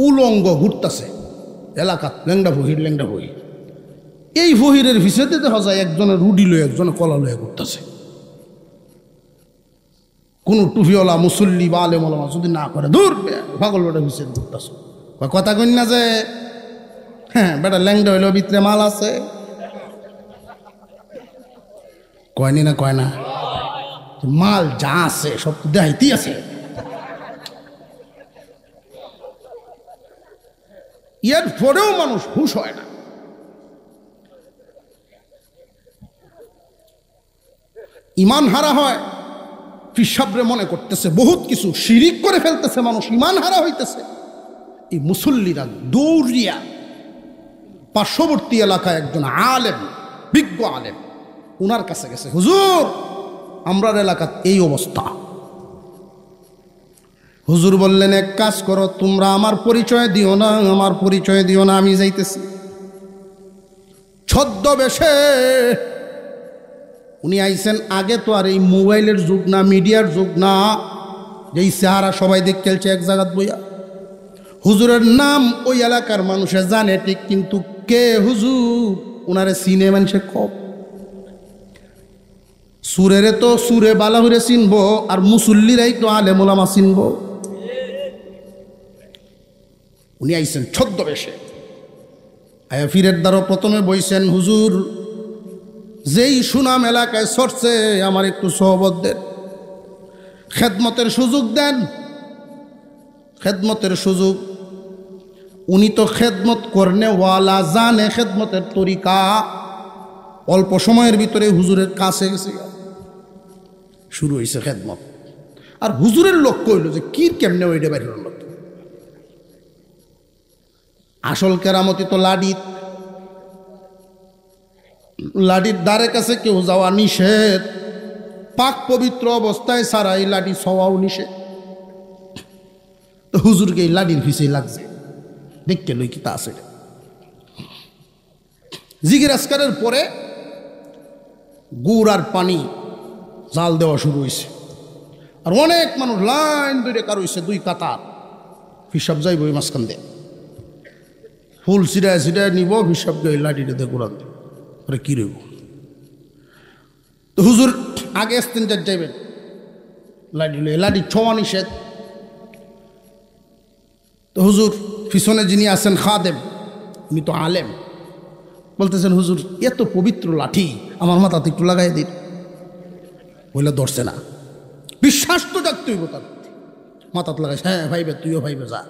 উলঙ্গ ঘুরতেছে এলাকা, লেংডা ভহির লেংডা ভহির। এই ভহিরের ভিসেতে দেখা যায় একজনে রুডি লয়ে, একজনে কলা লয়ে ঘুরতেছে। কোনো টুফিওয়ালা মুসল্লি বা আলেম ওলামা যদি না করে, দূর পাগল বেটা ভিসেতে ঘুরতেছে। কথা কই না যে হ্যাঁ বেটা ল্যাংডা হইলেও ভিতরে মাল আছে, কয়নি না, কয় না, মাল যা আছে সব তো দেখাইতেই আছে। এর পরেও মানুষ হুঁশ হয় না। ইমান হারা হয়, পিসাবরে মনে করতেছে বহুত কিছু, শিরিক করে ফেলতেছে, মানুষ ইমান হারা হইতেছে। এই মুসল্লিরা দৌড়িয়া পার্শ্ববর্তী এলাকায় একজন আলেম, বিজ্ঞ আলেম, উনার কাছে গেছে, হুজুর আমরার এলাকাত এই অবস্থা। হুজুর বললেন, এক কাজ করো, তোমরা আমার পরিচয় দিও না, আমার পরিচয় দিও না, আমি যাইতেছি। ছদ্মবেশে উনি আইছেন। আগে তো আর এই মোবাইলের যুগ না, মিডিয়ার যুগ না, যেই চেহারা সবাই দেখ খেলছে এক জায়গাত বইয়া। হুজুরের নাম ওই এলাকার মানুষে জানে ঠিক, কিন্তু কে হুজুর ওনারে চিনে মানুষে কম। সুরেরে তো সুরে বালা হইরে চিনবো, আর মুসল্লিরাই তো আলেম ওলামা চিনবো। উনি আইছেন ছদ্মবেশে, আয়া ফিরের দ্বারা প্রথমে বইছেন, হুজুর যেই সুনাম এলাকায় সরছে আমার একটু সহবত দেন, খেদমতের সুযোগ দেন, খেদমতের সুযোগ। উনি তো খেদমত করনে ওয়ালা, জানে খেদমতের তরিকা। অল্প সময়ের ভিতরে হুজুরের কাছে গেছে, শুরু হয়েছে খেদমত। আর হুজুরের লক্ষ্য হইল যে কি কেমনে ওইটা বাইরের লোক। আসল কেরামতি তো লাডিত, লাডির দ্বারে কাছে কেউ যাওয়া নিষেধ, পাক পবিত্র অবস্থায় ছাড়া এই লাডি ছোঁয়াও নিষেধ। তো হুজুরকে এই লাডির পিছিয়ে লাগছে, দেখতে লই কি তা আছে। জিজ্ঞাসকারের পরে গুড় আর পানি জাল দেওয়া শুরু হয়েছে, আর অনেক মানুষ লাইন ধরে কার হয়েছে, 2 কাতার। হিসাব যাইব ওই মাঝখান দিয়ে, ফুল ছিটায় ছিটায় নিব, হিসাবকে ওই লাঠিটাতে ঘুরান দেব, ওরা কী রইব। তো হুজুর আগে আসতেন, যাইবেন লাঠি লাঠি ছোঁয়া নিষেধ। তো হুজুর পিছনে যিনি আছেন খাদেম, উনি তো আলেম, বলতেছেন হুজুর এত পবিত্র লাঠি আমার মাথাতে একটু লাগাই দিন। বলে ধরছে না, বিশ্বাস তো জাগতে হইব তার, মাথাতে লাগাইছে। হ্যাঁ ভাইবে, তুইও ভাইবে যা,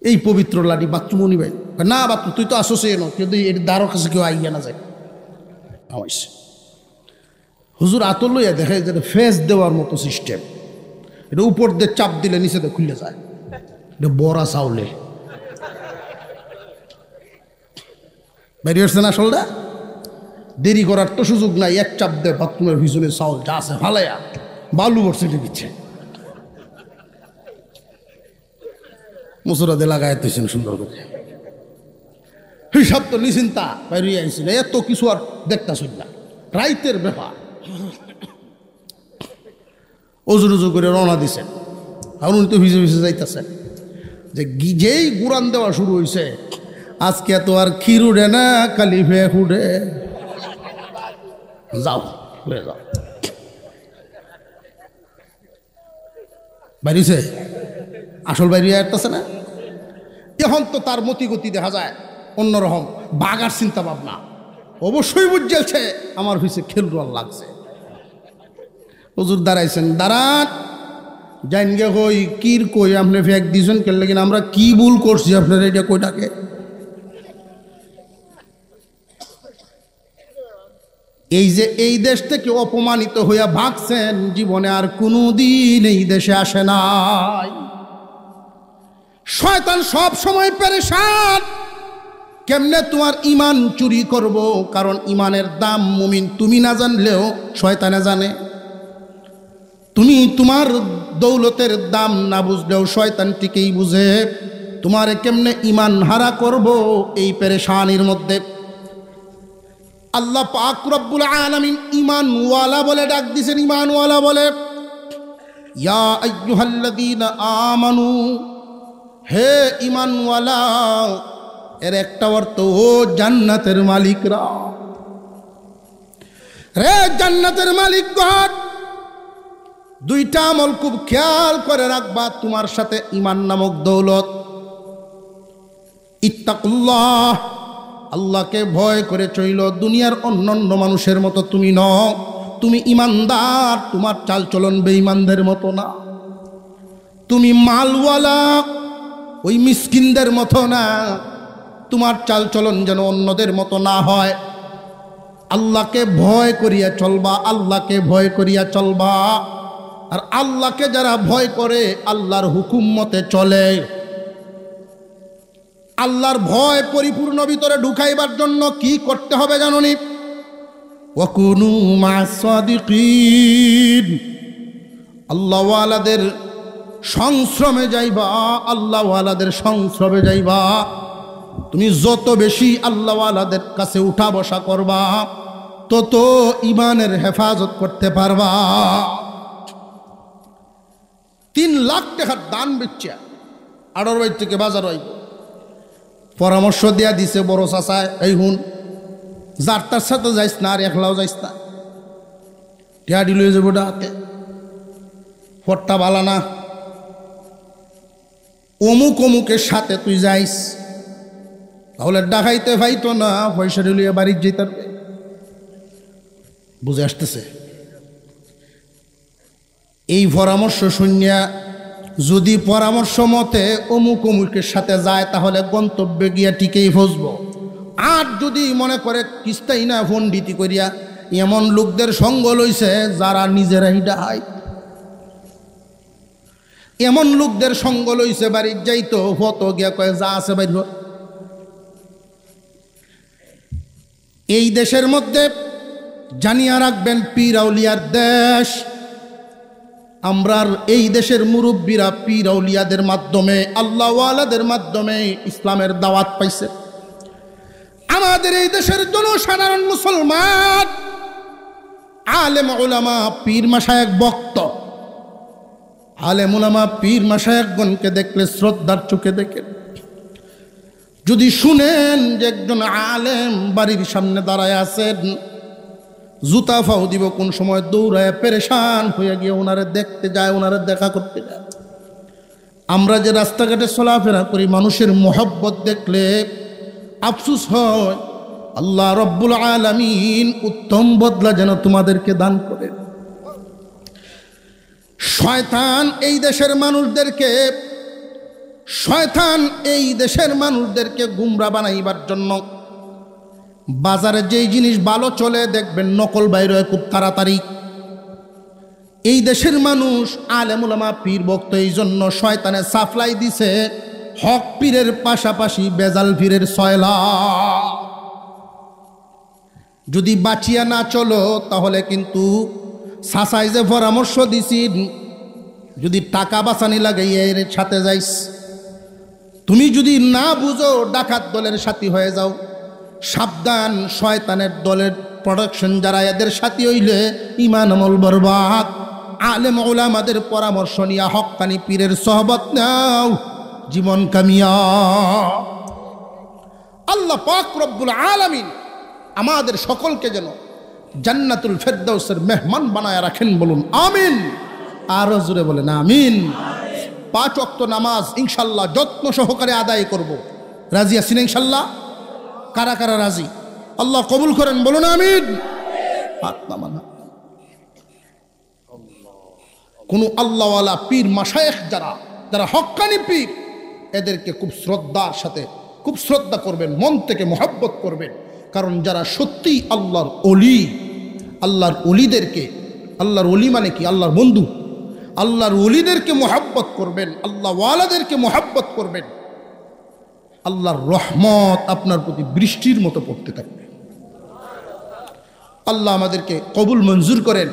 এই পবিত্র লাঠি বাথরুম উনি ভাই না, বাথরুম তুই তো আসোস এনো, কিন্তু এর দ্বারও কাছে কেউ আইয়া না যায়। আমাইছে হুজুর আতর লইয়া দেখে যে ফেস দেওয়ার মতো সিস্টেম, এটা উপর দিয়ে চাপ দিলে নিচে দিয়ে খুলে যায়, এটা বড়া চাউলে বেরিয়ে আসছে না। আসলটা দেরি করার তো সুযোগ নাই, এক চাপ দেয় বাথরুমের ভিজনে চাউল যা আছে ফালাইয়া বালু বসে দিচ্ছে, মুসুরা দিয়ে লাগাই দিয়েছেন সুন্দর করে। হিসাব তো নিশ্চিন্তা বাইরে আইছিল, এত কিছু আর দেখতেছেন না, রাইতের ব্যাপার। অজুর উজু করে রওনা দিছেন, আর উনি তো ভিজে ভিজে যাইতেছেন। যে যেই গুরান দেওয়া শুরু হয়েছে, আজকে তো আর ক্ষীর উঠে না, কালি ফেক উঠে, যাও হয়ে যাও। বাইরেছে আসল বাইরে আসতেছে না। এখন তো তার মতিগতি দেখা যায় অন্যরকম, বাগার চিন্তা ভাবনা। অবশ্যই বুঝছে আমার পিছিয়ে খেলুয়ার লাগছে। হুজুর দাঁড়াইছেন, দাঁড়ান জাইন গে কই কির কই আপনি ফেক দিয়েছেন কেন, কিনা আমরা কি ভুল করছি আপনার এটা কইটাকে। এই যে এই দেশ থেকে অপমানিত হইয়া ভাগছেন, জীবনে আর কোনোদিন এই দেশে আসে নাই। শয়তান সব সময় পেরেশান, কেমনে তোমার ইমান চুরি করব, কারণ ইমানের দাম মুমিন তুমি না জানলেও শয়তানে জানে। তুমি তোমার দৌলতের দাম না বুঝলেও শয়তান ঠিকই বুঝে। তোমারে কেমনে ইমান হারা করব, এই পেরেশানির মধ্যে আল্লাহ পাক রব্বুল আলামিন ঈমানওয়ালা বলে ডাক দিয়েছেন। ঈমানওয়ালা বলে, ইয়া আইয়ুহাল্লাযীনা আমানু, হে ঈমানওয়ালা। এর একটা অর্থ, ও জান্নাতের মালিকরা, রে জান্নাতের মালিকগণ, 2টা আমল খুব খেয়াল করে রাখবা তোমার সাথে ঈমান নামক দৌলত। ইত্তাকুল্লাহ, আল্লাহকে ভয় করে চইল। দুনিয়ার অন্যান্য মানুষের মতো তুমি নও, তুমি ইমানদার, তোমার চালচলন বেঈমানদের মতো না। তুমি মালওয়ালা, ওই মিসকিনদের মতো না। তোমার চালচলন যেন অন্যদের মতো না হয়। আল্লাহকে ভয় করিয়া চলবা, আল্লাহকে ভয় করিয়া চলবা। আর আল্লাহকে যারা ভয় করে আল্লাহর হুকুম মতে চলে। আল্লাহর ভয় পরিপূর্ণ ভিতরে ঢুকাইবার জন্য কি করতে হবে জানোনি? ওয়াকুনু মা'আস সাদিকিন, আল্লাহওয়ালাদের সংশ্রমে যাইবা, আল্লাহওয়ালাদের সংশ্রমে যাইবা। তুমি যত বেশি আল্লাহওয়ালাদের কাছে উঠা বসা করবা, তত ইমানের হেফাজত করতে পারবা। 3 লাখ টাকার দান বেচা আড়র বাইর থেকে বাজার হইব পরামর্শ দেয়া দিছে বড় চাচায়, এই হুন যার তার সাথে যাইস না, আর একলাও যাইস না, টিয়াডি লয়ে যাবো হাতে, ফটটা বালা না, অমুক অমুকের সাথে তুই যাইস, তাহলে ডাকাইতে পাইতো না, পয়সা লিয়ে বাড়ির যেতে পারবে। বুঝে আসতেছে? এই পরামর্শ শুনিয়া যদি পরামর্শ মতে অমুক অমুকের সাথে যায়, তাহলে গন্তব্যে গিয়া টিকেই ফসব। আর যদি মনে করে কিস্তাই না ফন্ডিতি করিয়া, এমন লোকদের সঙ্গ লইছে যারা নিজেরাই ডাহাই, এমন লোকদের সঙ্গ লইছে বাড়ির যাইতো হতো গিয়া কয়ে যা আছে বাইর। এই দেশের মধ্যে জানিয়া রাখবেন পীর আউলিয়ার দেশ। আমরার এই দেশের মুরব্বীরা পীর আউলিয়াদের মাধ্যমে, আল্লাহওয়ালাদের মাধ্যমে ইসলামের দাওয়াত পাইছে। আমাদের এই দেশের জনসাধারণ মুসলমান আলেম উলামা পীর মাশায়েখ ভক্ত, আলেম উলামা পীর মাশায়েখগণকে দেখলে শ্রদ্ধার চোখে দেখেন। যদি শুনেন যে একজন আলেম বাড়ির সামনে দাঁড়ায় আছেন, জুতা ফাও দিব কোন সময় দৌড়ায় পেরেশান হয়ে গিয়ে ওনারে দেখতে যায়, ওনারে দেখা করতে যায়। আমরা যে রাস্তাঘাটে চলাফেরা করি, মানুষের মোহব্বত দেখলে আফসোস হয়। আল্লাহ রব্বুল আলামিন উত্তম বদলা যেন তোমাদেরকে দান করেন। শয়তান এই দেশের মানুষদেরকে গুমরা বানাইবার জন্য বাজারে যেই জিনিস ভালো চলে দেখবেন নকল বাইর হয় খুব তাড়াতাড়ি। এই দেশের মানুষ আলেম উলামা পীর ভক্ত, এই জন্য শয়তানে সাপ্লাই দিছে হক পীরের পাশাপাশি বেজাল পীরের সয়লা। যদি বাঁচিয়া না চলো তাহলে কিন্তু সাসাই যে পরামর্শ দিছি, যদি টাকা বাঁচানি লাগে এর সাথে যাইস, তুমি যদি না বুঝো ডাকাত দলের সাথী হয়ে যাও। সাবধান, শয়তানের দলের প্রোডাকশন যারা, এদের সাথী হইলে ঈমান আমল বরবাদ। আলেম উলামাদের পরামর্শ নিয়া হক্কানি পীরের সোহবত নাও, জীবন কামিয়া। আল্লাহ পাক রব্বুল আলামিন আমাদের সকলকে যেন জান্নাতুল ফেরদাউসের মেহমান বানায় রাখেন, বলুন আমিন। আরো জোরে বলেন আমিন। 5 ওয়াক্ত নামাজ ইনশাল্লাহ যত্ন সহকারে আদায় করব। রাজি আছেন ইনশাল্লাহ? কারা কারা রাজি? আল্লাহ কবুল করেন, বলুন আমিন। কোন আল্লাহওয়ালা পীর মাশায়েখ যারা হক্কানি পীর, এদেরকে খুব শ্রদ্ধার সাথে, খুব শ্রদ্ধা করবেন, মন থেকে মহব্বত করবেন। কারণ যারা সত্যি আল্লাহর ওলি, আল্লাহর ওলিদেরকে, আল্লাহর ওলি মানে কি? আল্লাহর বন্ধু। আল্লাহর ওলিদেরকে মহব্বত করবেন, আল্লাহওয়ালাদেরকে মহব্বত করবেন, আল্লাহর রহমত আপনার প্রতি বৃষ্টির মতো পড়তে থাকবে। আল্লাহ আমাদেরকে কবুল মঞ্জুর করেন।